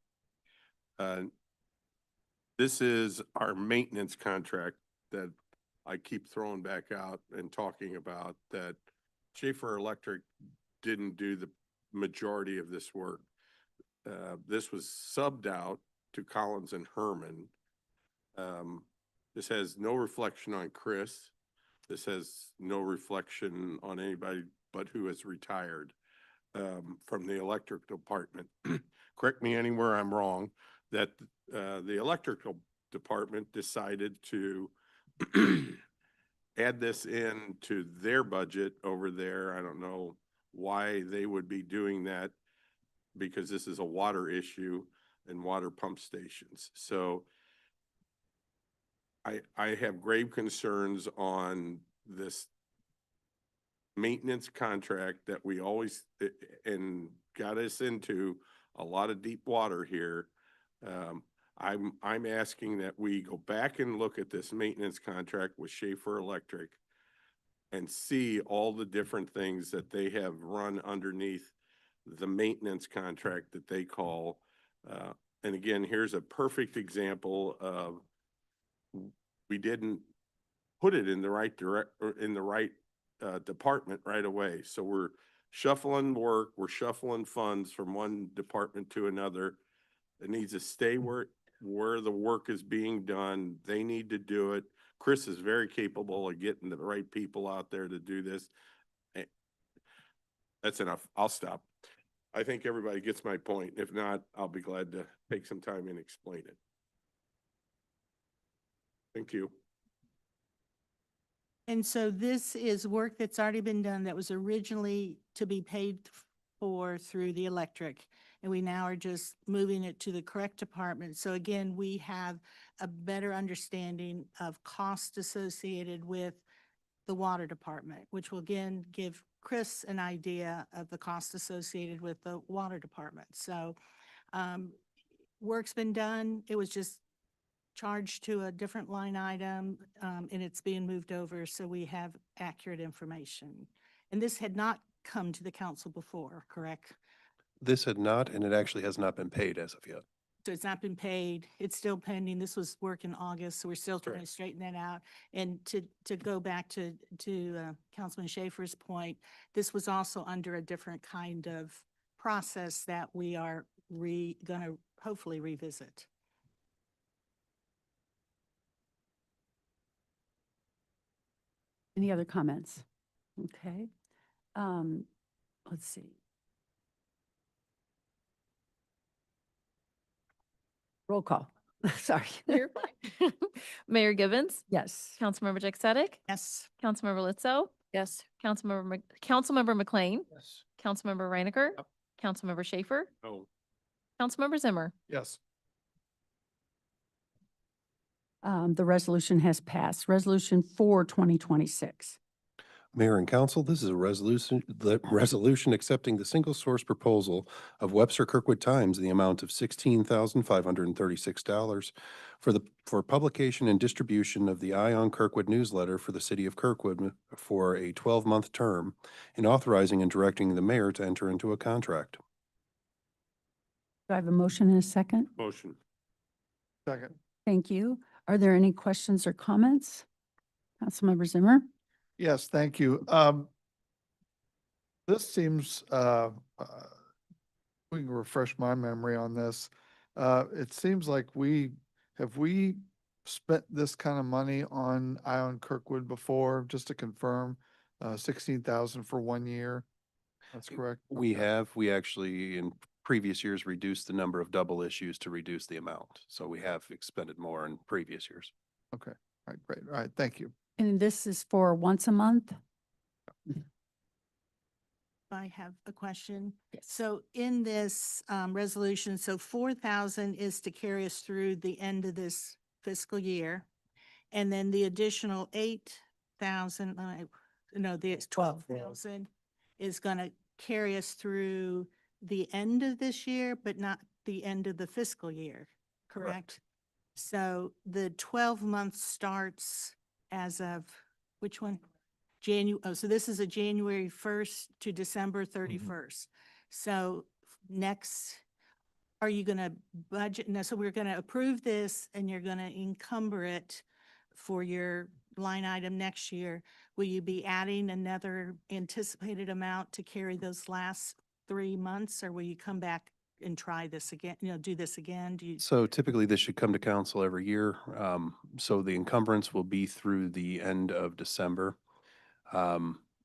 this is our maintenance contract that I keep throwing back out and talking about, that Schaefer Electric didn't do the majority of this work. This was subbed out to Collins and Herman. This has no reflection on Chris. This has no reflection on anybody but who has retired from the electric department. Correct me anywhere I'm wrong, that the electrical department decided to add this in to their budget over there. I don't know why they would be doing that, because this is a water issue and water pump stations. So I have grave concerns on this maintenance contract that we always, and got us into a lot of deep water here. I'm asking that we go back and look at this maintenance contract with Schaefer Electric and see all the different things that they have run underneath the maintenance contract that they call. And again, here's a perfect example of, we didn't put it in the right department right away. So we're shuffling work, we're shuffling funds from one department to another. It needs to stay where the work is being done. They need to do it. Chris is very capable of getting the right people out there to do this. That's enough. I'll stop. I think everybody gets my point. If not, I'll be glad to take some time and explain it. Thank you. And so this is work that's already been done that was originally to be paid for through the electric. And we now are just moving it to the correct department. So again, we have a better understanding of cost associated with the water department, which will again give Chris an idea of the cost associated with the water department. So work's been done. It was just charged to a different line item, and it's being moved over so we have accurate information. And this had not come to the council before, correct? This had not, and it actually has not been paid as of yet. So it's not been paid. It's still pending. This was work in August, so we're still trying to straighten that out. And to go back to Councilman Schaefer's point, this was also under a different kind of process that we are gonna hopefully revisit. Any other comments? Okay. Let's see. Roll call. Sorry. You're fine. Mayor Givens, Yes. Councilmember Dick Sadek, Yes. Councilmember Litzo, Yes. Councilmember McLean, Yes. Councilmember Reiniger, Councilmember Schaefer, No. Councilmember Zimmer. Yes. The resolution has passed. Resolution 4/2026. Mayor and council, this is a resolution accepting the single source proposal of Webster Kirkwood Times in the amount of $16,536 for publication and distribution of the Ion Kirkwood newsletter for the city of Kirkwood for a 12-month term, and authorizing and directing the mayor to enter into a contract. Do I have a motion and a second? Motion. Second. Thank you. Are there any questions or comments? Councilmember Zimmer? Yes, thank you. This seems, we can refresh my memory on this. It seems like we spent this kind of money on Ion Kirkwood before, just to confirm, 16,000 for 1 year. That's correct? We Okay. we actually in previous years reduced the number of double issues to reduce the amount. So we have expended more in previous years. Okay, all right, great. All right, thank you. And this is for once a month? I have a question. Yes. So in this resolution, so 4,000 is to carry us through the end of this fiscal year. And then the additional 8,000, it's 12,000 is going to carry us through the end of this year, but not the end of the fiscal year, correct? So the 12 month starts as of, which one? So this is a January 1st to December 31st. So next, are you going to budget? No, so we're going to approve this and you're going to encumber it for your line item next year, will you be adding another anticipated amount to carry those last 3 months? Or will you come back and try this again, do this again? Do you? So typically this should come to council every year. So the encumbrance will be through the end of December.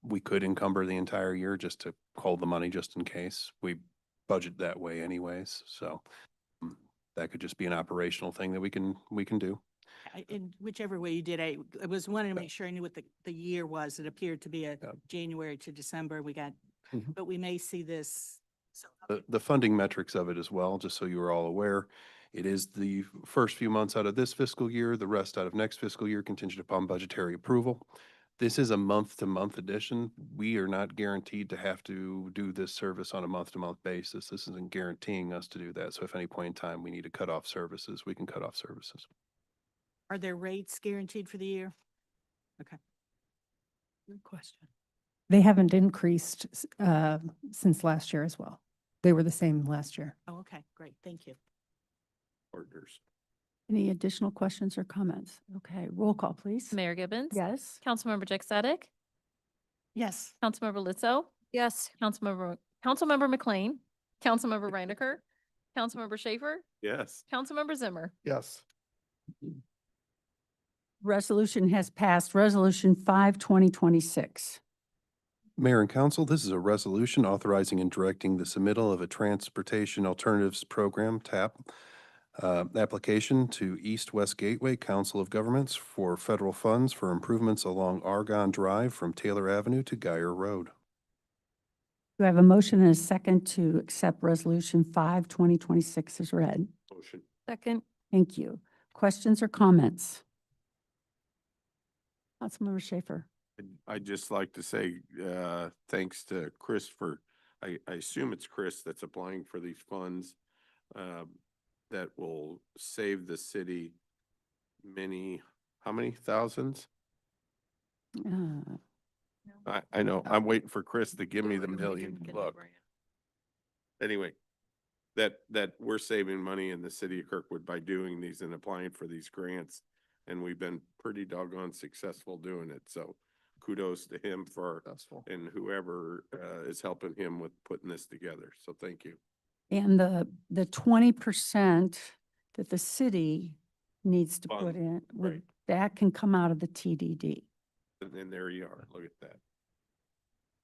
We could encumber the entire year just to hold the money just in case. We budget that way anyways, so that could just be an operational thing that we can do. In whichever way you did, I was wanting to make sure I knew what the year was. It appeared to be a Yeah. January to December. We got, Mhm. but we may see this. So, The funding metrics of it as well, just so you are all aware. It is the first few months out of this fiscal year, the rest out of next fiscal year, contingent upon budgetary approval. This is a month-to-month addition. We are not guaranteed to have to do this service on a month-to-month basis. This isn't guaranteeing us to do that. So if any point in time we need to cut off services, we can cut off services. are there rates guaranteed for the year? Okay. Good question. They haven't increased since last year as well. They were the same last year. Oh, okay, great. Thank you. Partners. Any additional questions or comments? Okay, roll call, please. Mayor Gibbons? Yes. Councilmember Dick Sadek? Yes. Councilmember Lizzo? Yes. Councilmember McLean? Councilmember Reinecker? Councilmember Schaefer? Yes. Councilmember Zimmer? Yes. Resolution has passed. Resolution 5, 2026. Mayor and council, this is a resolution authorizing and directing the submittal of a Transportation Alternatives Program, TAP, application to East-West Gateway Council of Governments for federal funds for improvements along Argonne Drive from Taylor Avenue to Geyer Road. Do I have a motion and a second to accept Resolution 5, 2026 as read? Motion. Second. Thank you. Questions or comments? Councilmember Schaefer. I'd just like to say, thanks to Chris for, I assume it's Chris that's applying for these funds, that will save the city how many thousands? I know, I'm waiting for Chris to give me the million. Look, anyway, that we're saving money in the city of Kirkwood by doing these and applying for these grants. And we've been pretty doggone successful doing it. So kudos to him and whoever is helping him with putting this together. So thank you. And the 20% that the city needs to put Fund, in, right. that can come out of the TDD. And then there you are. Look at that.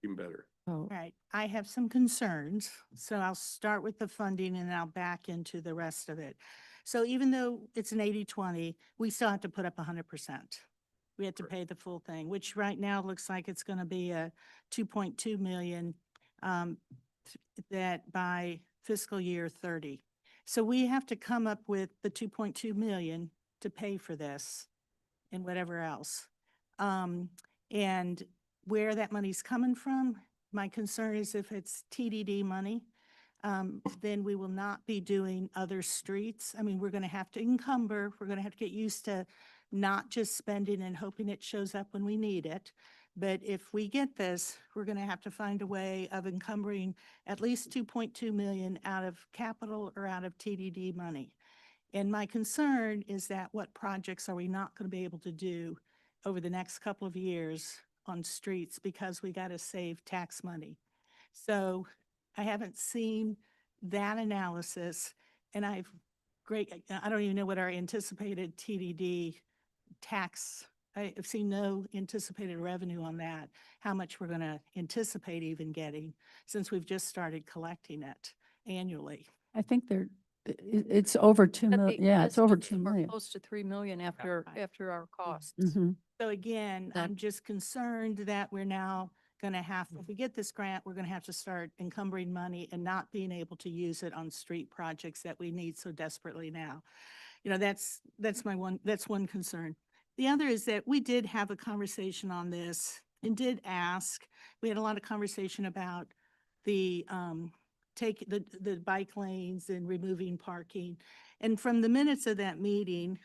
Even better. So, Right. I have some concerns, so I'll start with the funding and I'll back into the rest of it. So even though it's an 80-20, we still have to put up 100%. We have to pay the full thing, which right now looks like it's going to be a 2.2 million that by fiscal year 30. So we have to come up with the 2.2 million to pay for this and whatever else. And where that money's coming from, my concern is if it's TDD money, then we will not be doing other streets. I mean, we're going to have to encumber. We're going to have to get used to not just spending and hoping it shows up when we need it. But if we get this, we're going to have to find a way of encumbering at least 2.2 million out of capital or out of TDD money. And my concern is that what projects are we not going to be able to do over the next couple of years on streets because we got to save tax money. So I haven't seen that analysis, and I don't even know what our anticipated TDD tax, I've seen no anticipated revenue on that, how much we're going to anticipate even getting since we've just started collecting it annually. I think it's over 2 million. Yeah, it's over 2 million. Close to 3 million after our costs. Mhm. So again, That- I'm just concerned that we're now going to have, if we get this grant, we're going to have to start encumbering money and not being able to use it on street projects that we need so desperately now. You know, that's one concern. The other is that we did have a conversation on this and did ask, we had a lot of conversation about the the bike lanes and removing parking. And from the minutes of that meeting,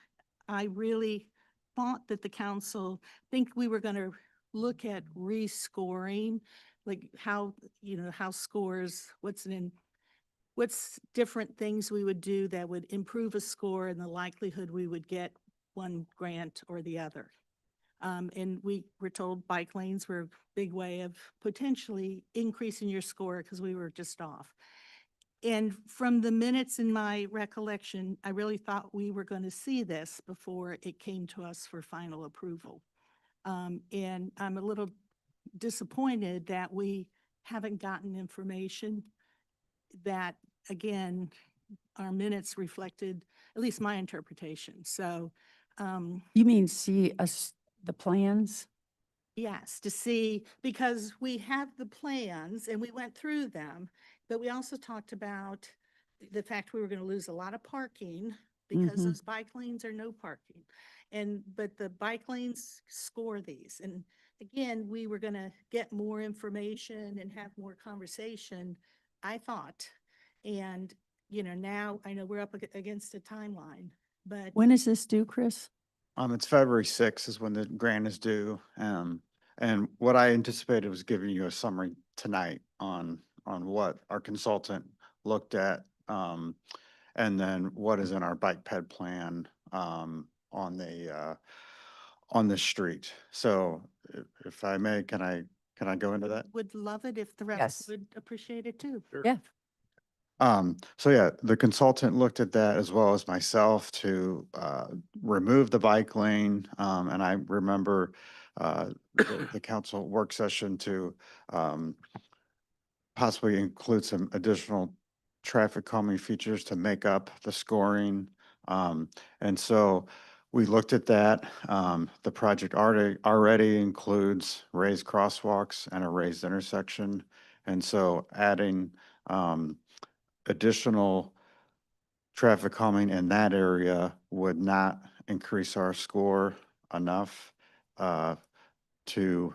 I really thought that the council, think we were going to look at rescoring, like how scores, what's different things we would do that would improve a score and the likelihood we would get one grant or the other. And we were told bike lanes were a big way of potentially increasing your score because we were just off. And from the minutes in my recollection, I really thought we were going to see this before it came to us for final approval. And I'm a little disappointed that we haven't gotten information that, again, our minutes reflected, at least my interpretation. So, You mean see us, the plans? yes, to see, because we have the plans and we went through them, but we also talked about the fact we were going to lose a lot of parking because Mhm. those bike lanes are no parking. But the bike lanes score these. And again, we were going to get more information and have more conversation, I thought. And, now I know we're up against a timeline, but When is this due, Chris? It's February 6th is when the grant is due. And what I anticipated was giving you a summary tonight on what our consultant looked at. And then what is in our bike ped plan, on the street. So if I may, can I go into that? would love it if the rest Yes. would appreciate it too. Yeah. So yeah, the consultant looked at that as well as myself to remove the bike lane. And I remember the council work session to possibly include some additional traffic calming features to make up the scoring. And so we looked at that. The project already includes raised crosswalks and a raised intersection. And so adding additional traffic calming in that area would not increase our score enough to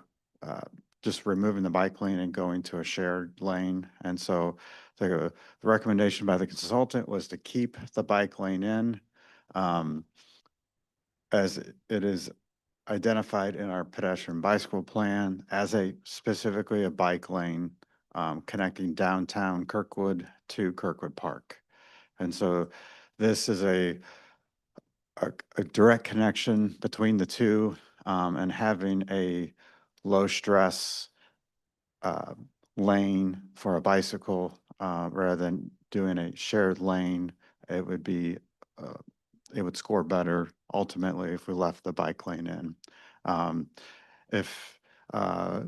just removing the bike lane and going to a shared lane. And so the recommendation by the consultant was to keep the bike lane in, as it is identified in our pedestrian bicycle plan as specifically a bike lane connecting downtown Kirkwood to Kirkwood Park. And so this is a direct connection between the two, and having a low stress lane for a bicycle rather than doing a shared lane, it would score better ultimately if we left the bike lane in. If I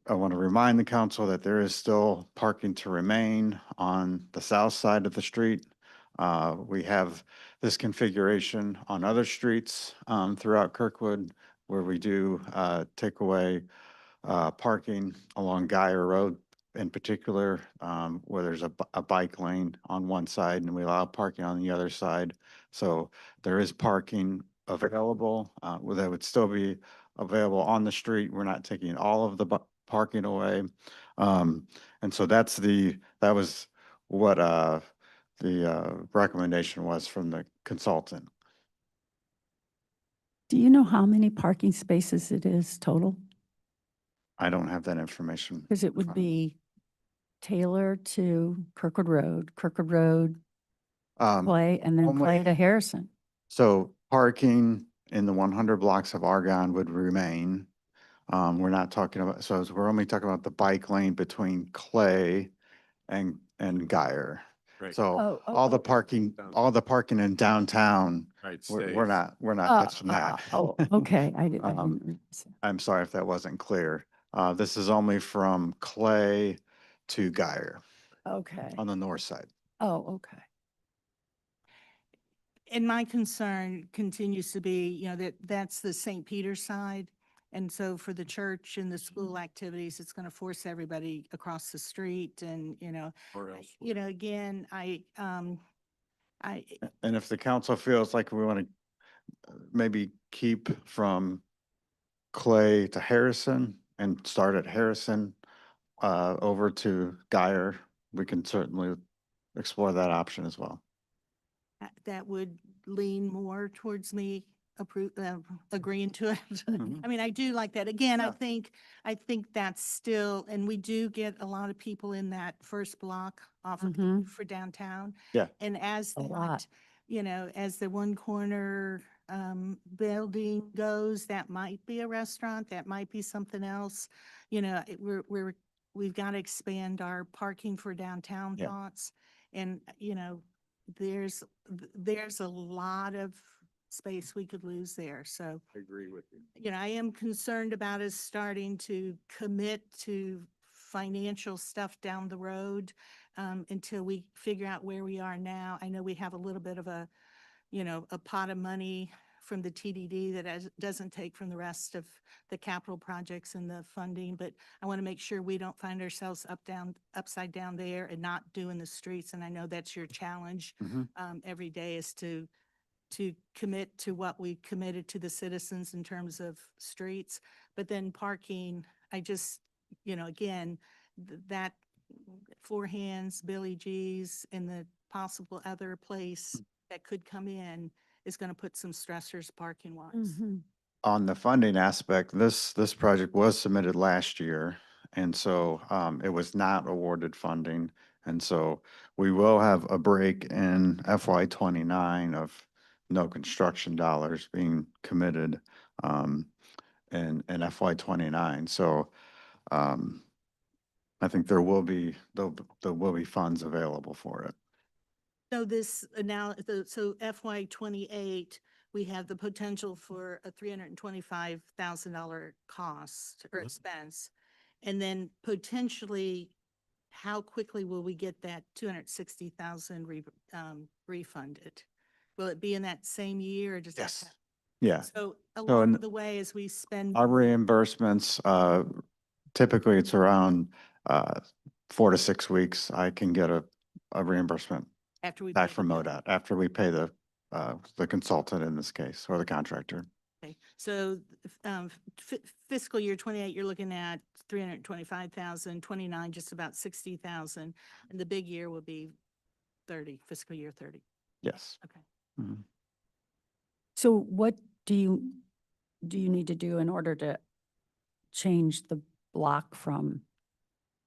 want to remind the council that there is still parking to remain on the south side of the street. We have this configuration on other streets throughout Kirkwood where we do take away parking along Geyer Road in particular, where there's a bike lane on one side and we allow parking on the other side. So there is parking available, that would still be available on the street. We're not taking all of the parking away. And so that was what the recommendation was from the consultant. Do you know how many parking spaces it is total? I don't have that information. Because it would be Taylor to Kirkwood Road, Clay, and then only- Clay to Harrison. So parking in the 100 blocks of Argonne would remain. We're not talking about, so we're only talking about the bike lane between Clay and Geyer. Right. So Oh, all the okay. parking in downtown, Right, we're stays. not touching that. Oh, okay. I didn't Um, realize that. I'm sorry if that wasn't clear. This is only from Clay to Geyer Okay. on the north side. Oh, okay. And my concern continues to be, that's the St. Peter's side. And so for the church and the school activities, it's going to force everybody across the street and, Or else. again, I, And if the council feels like we want to maybe keep from Clay to Harrison and start at Harrison over to Geyer, we can certainly explore that option as well. that would lean more towards me agreeing to it. Mhm. I mean, I do like that. Again, Yeah. I think that's still, and we do get a lot of people in that first block off of Mhm. for downtown. Yeah. And as A lot. that, as the one corner building goes, that might be a restaurant, that might be something else. You know, we've got to expand our parking for downtown Yeah. thoughts. And, you know, there's a lot of space we could lose there. So, I agree with you. you know, I am concerned about us starting to commit to financial stuff down the road until we figure out where we are now. I know we have a little bit of a, you know, a pot of money from the TDD that doesn't take from the rest of the capital projects and the funding, but I want to make sure we don't find ourselves upside down there and not doing the streets. And I know that's your challenge Mhm. every day, is to commit to what we committed to the citizens in terms of streets. But then parking, I just, you know, again, that Four Hands, Billy G's, and the possible other place that could come in is going to put some stressors parking wise. On the funding aspect, this project was submitted last year, and so it was not awarded funding. And so we will have a break in FY '29 of no construction dollars being committed in FY '29. So I think there will be funds available for it. So so FY '28, we have the potential for a $325,000 cost or expense. And then potentially, how quickly will we get that 260,000 refunded? Will it be in that same year or does that? Yes. Yeah. So in- along the way, as we spend. Our reimbursements, typically it's around 4 to 6 weeks. I can get a reimbursement After we. back pay from the bill. MoDOT after we pay the consultant in this case, or the contractor. Okay, so fiscal year '28, you're looking at 325,000, '29, just about 60,000, and the big year will be fiscal year 30. Yes. Okay. Mhm. So what do you need to do in order to change the block from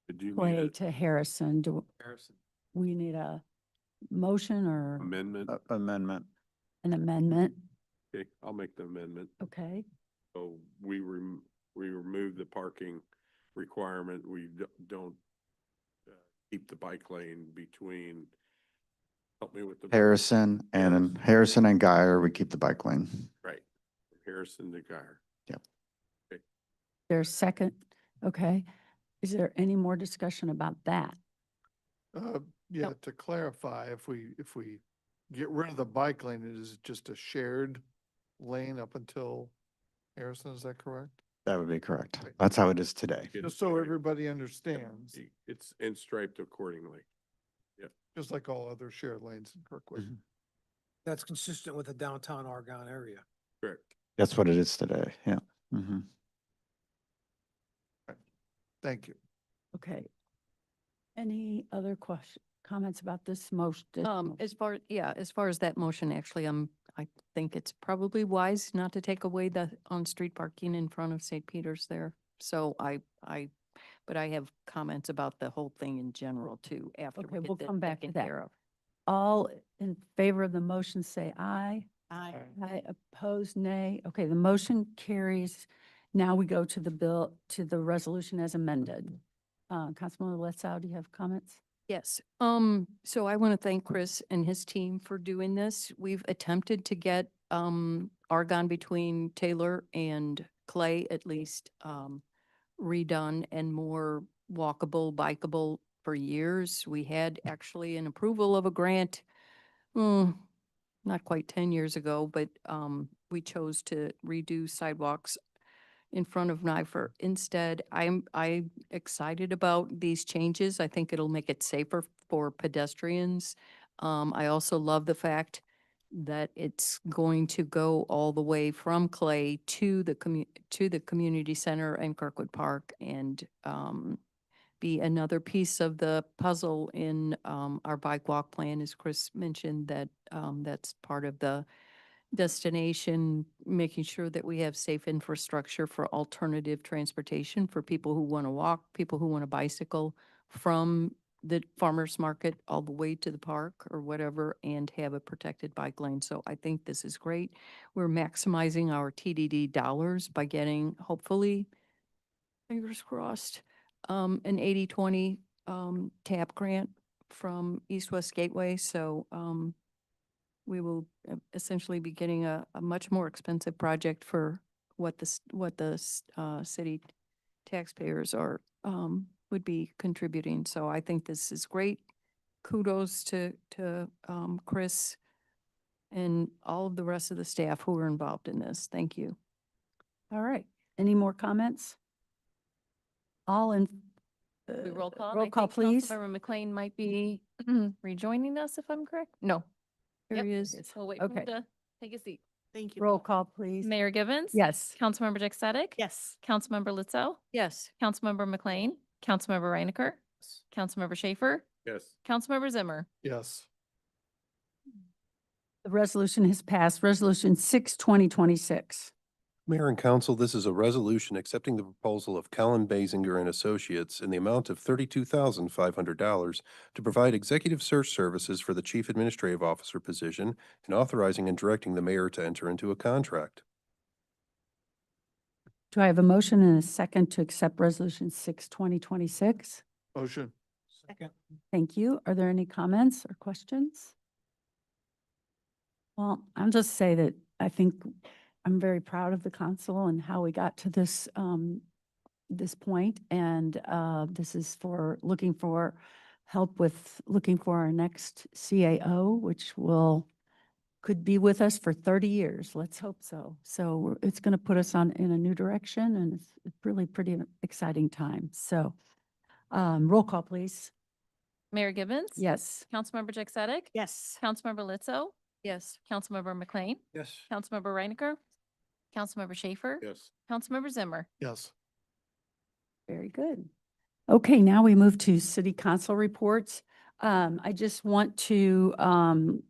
Did you need Clay a to Harrison? Do we need a motion or amendment? Amendment. an amendment? Okay, I'll make the amendment. Okay, So we remove the parking requirement. We don't keep the bike lane between, help me with the. Harrison and Guyer, we keep the bike lane. Right, Harrison to Guyer. there's second. Okay. Is there any more discussion about that? Yeah, to clarify, if we get rid of the bike lane, it is just a shared lane up until Harrison, is that correct? That would be correct. That's how it is today. It's Just so striped. everybody understands, It's and striped accordingly. just like all other shared lanes in Kirkwood. Mhm. That's consistent with the downtown Argonne area. Correct. That's what it is today. Yeah. Mhm. Thank you. Okay. Any other comments about this motion? As far as that motion, actually, I think it's probably wise not to take away the on-street parking in front of St. Peter's there. So but I have comments about the whole thing in general too, after Okay, we we'll get come that back to taken that. care of. All in favor of the motion, say aye. Aye. Aye, opposed, nay. Okay, the motion carries. Now we go to the resolution as amended. Councilmember Letzow, do you have comments? Yes, so I want to thank Chris and his team for doing this. We've attempted to get, Argonne between Taylor and Clay at least, redone and more walkable, bikeable for years. We had actually an approval of a grant, not quite 10 years ago, but, we chose to redo sidewalks in front of NIFR. Instead, I'm excited about these changes. I think it'll make it safer for pedestrians. I also love the fact that it's going to go all the way from Clay to the community center and Kirkwood Park and be another piece of the puzzle in our bike walk plan, as Chris mentioned, that that's part of the destination, making sure that we have safe infrastructure for alternative transportation for people who want to walk, people who want to bicycle from the farmer's market all the way to the park or whatever and have a protected bike lane. So I think this is great. We're maximizing our TDD dollars by getting, hopefully, fingers crossed, an 80/20 TAP grant from East West Gateway. So we will essentially be getting a much more expensive project for what the city taxpayers are, would be contributing. So I think this is great. Kudos to Chris and all of the rest of the staff who were involved in this. Thank you. All right. Any more comments? All in. We roll call. and I Roll call, think please. Councilmember McLean might be rejoining us, if I'm correct. No. Here Yep. he is. We'll wait for Okay. him to take a seat. Thank you. Roll call, please. Mayor Givens? Yes. Councilmember Dick Sadek? Yes. Councilmember Lutzo? Yes. Councilmember McLean? Councilmember Reinecker? Councilmember Schaefer? Yes. Councilmember Zimmer? Yes. The resolution has passed. Resolution 6, 2026. Mayor and council, this is a resolution accepting the proposal of Kellen Basinger and Associates in the amount of $32,500 to provide executive search services for the chief administrative officer position and authorizing and directing the mayor to enter into a contract. Do I have a motion and a second to accept Resolution 6, 2026? Motion. Second. Thank you. Are there any comments or questions? Well, I'll just say that I think I'm very proud of the council and how we got to this, this point. And this is for looking for help with looking for our next CAO, which could be with us for 30 years. Let's hope so. So it's going to put us in a new direction, and it's really pretty exciting time. So roll call, please. Mayor Givens? Yes. Councilmember Dick Sadek? Yes. Councilmember Lutzo? Yes. Councilmember McLean? Yes. Councilmember Reinecker? Councilmember Schaefer? Yes. Councilmember Zimmer? Yes. Very good. Okay, now we move to city council reports. I just want to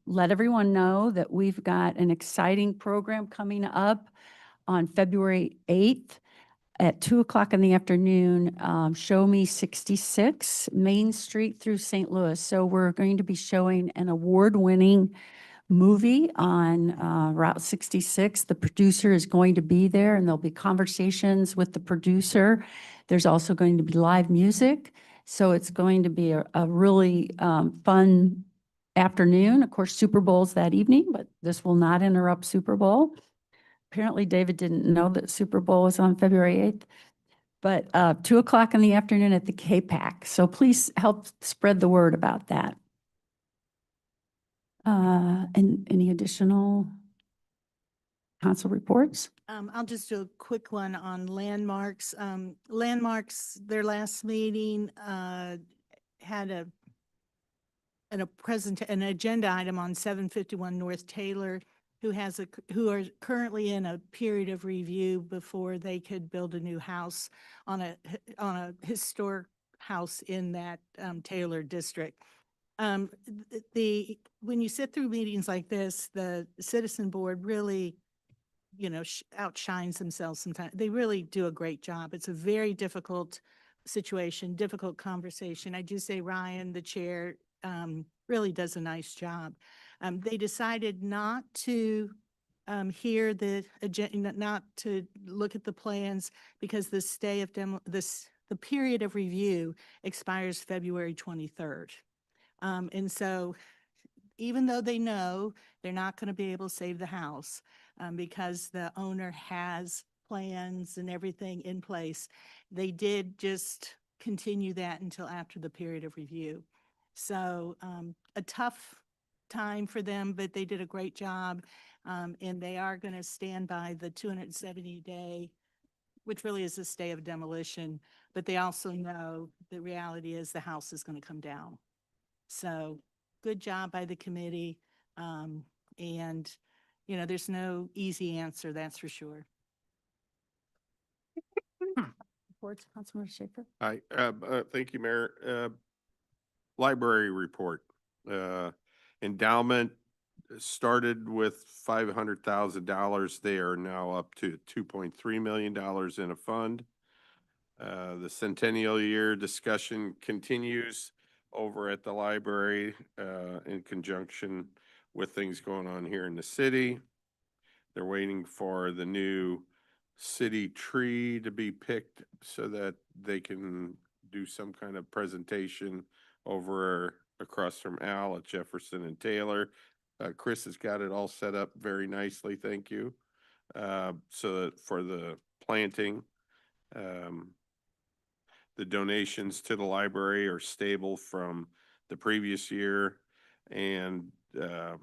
let everyone know that we've got an exciting program coming up on February 8th at 2:00 in the afternoon. Show Me 66 Main Street through St. Louis. So we're going to be showing an award-winning movie on Route 66. The producer is going to be there, and there'll be conversations with the producer. There's also going to be live music. So it's going to be a really fun afternoon. Of course, Super Bowl's that evening, but this will not interrupt Super Bowl. Apparently, David didn't know that Super Bowl was on February 8th. But 2:00 in the afternoon at the K-PAC. So please help spread the word about that. And any additional council reports? I'll just do a quick one on landmarks. Landmarks, their last meeting, had an agenda item on 751 North Taylor, who are currently in a period of review before they could build a new house on a historic house in that Taylor district. When you sit through meetings like this, the citizen board really, outshines themselves sometimes. They really do a great job. It's a very difficult situation, difficult conversation. I do say Ryan, the chair, really does a nice job. They decided not to hear the agenda, not to look at the plans because the the period of review expires February 23rd. And so even though they know they're not going to be able to save the house because the owner has plans and everything in place, they did just continue that until after the period of review. So a tough time for them, but they did a great job. And they are going to stand by the 270-day, which really is a stay of demolition. But they also know the reality is the house is going to come down. So good job by the committee. And, there's no easy answer, that's for sure. Reports, Councilmember Schaefer? Hi, thank you, Mayor. Library report. Endowment started with $500,000. They are now up to $2.3 million in a fund. The centennial year discussion continues. over at the library, in conjunction with things going on here in the city. They're waiting for the new city tree to be picked so that they can do some kind of presentation over across from Al at Jefferson and Taylor. Chris has got it all set up very nicely, thank you. So that for the planting, the donations to the library are stable from the previous year. And the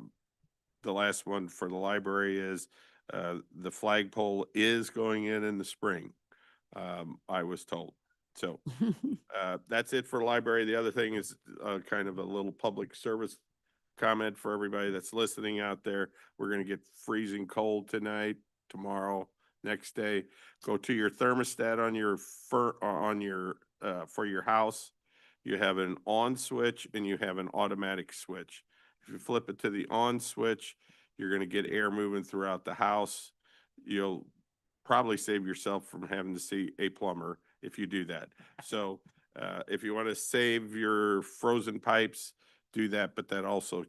last one for the library is the flagpole is going in the spring, I was told. So that's it for library. The other thing is kind of a little public service comment for everybody that's listening out there. We're going to get freezing cold tonight, tomorrow, next day. Go to your thermostat on your for your house. You have an on switch and you have an automatic switch. If you flip it to the on switch, you're going to get air moving throughout the house. You'll probably save yourself from having to see a plumber if you do that. So if you want to save your frozen pipes, do that, but that also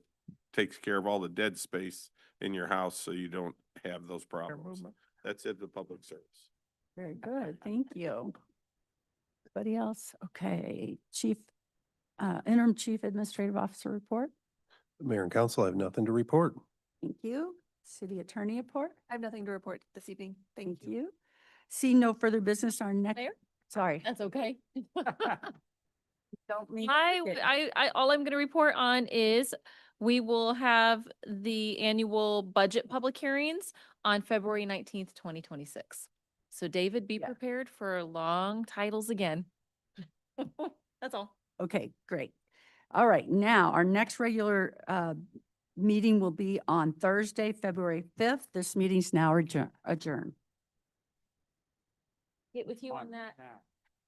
takes care of all the dead space in your house so you don't have those problems. That's it, the public service. Very good, thank you. Anybody else? Okay, Interim Chief Administrative Officer report. Mayor and council, I have nothing to report. Thank you. City Attorney report. I have nothing to report this evening. Thank you. See no further business, our next, Mayor? sorry. That's okay. Don't mean. All I'm going to report on is we will have the annual budget public hearings on February 19th, 2026. So David, be Yeah. prepared for long titles again. That's all. Okay, great. All right, now our next regular meeting will be on Thursday, February 5th. This meeting's now adjourned. Get with you on that.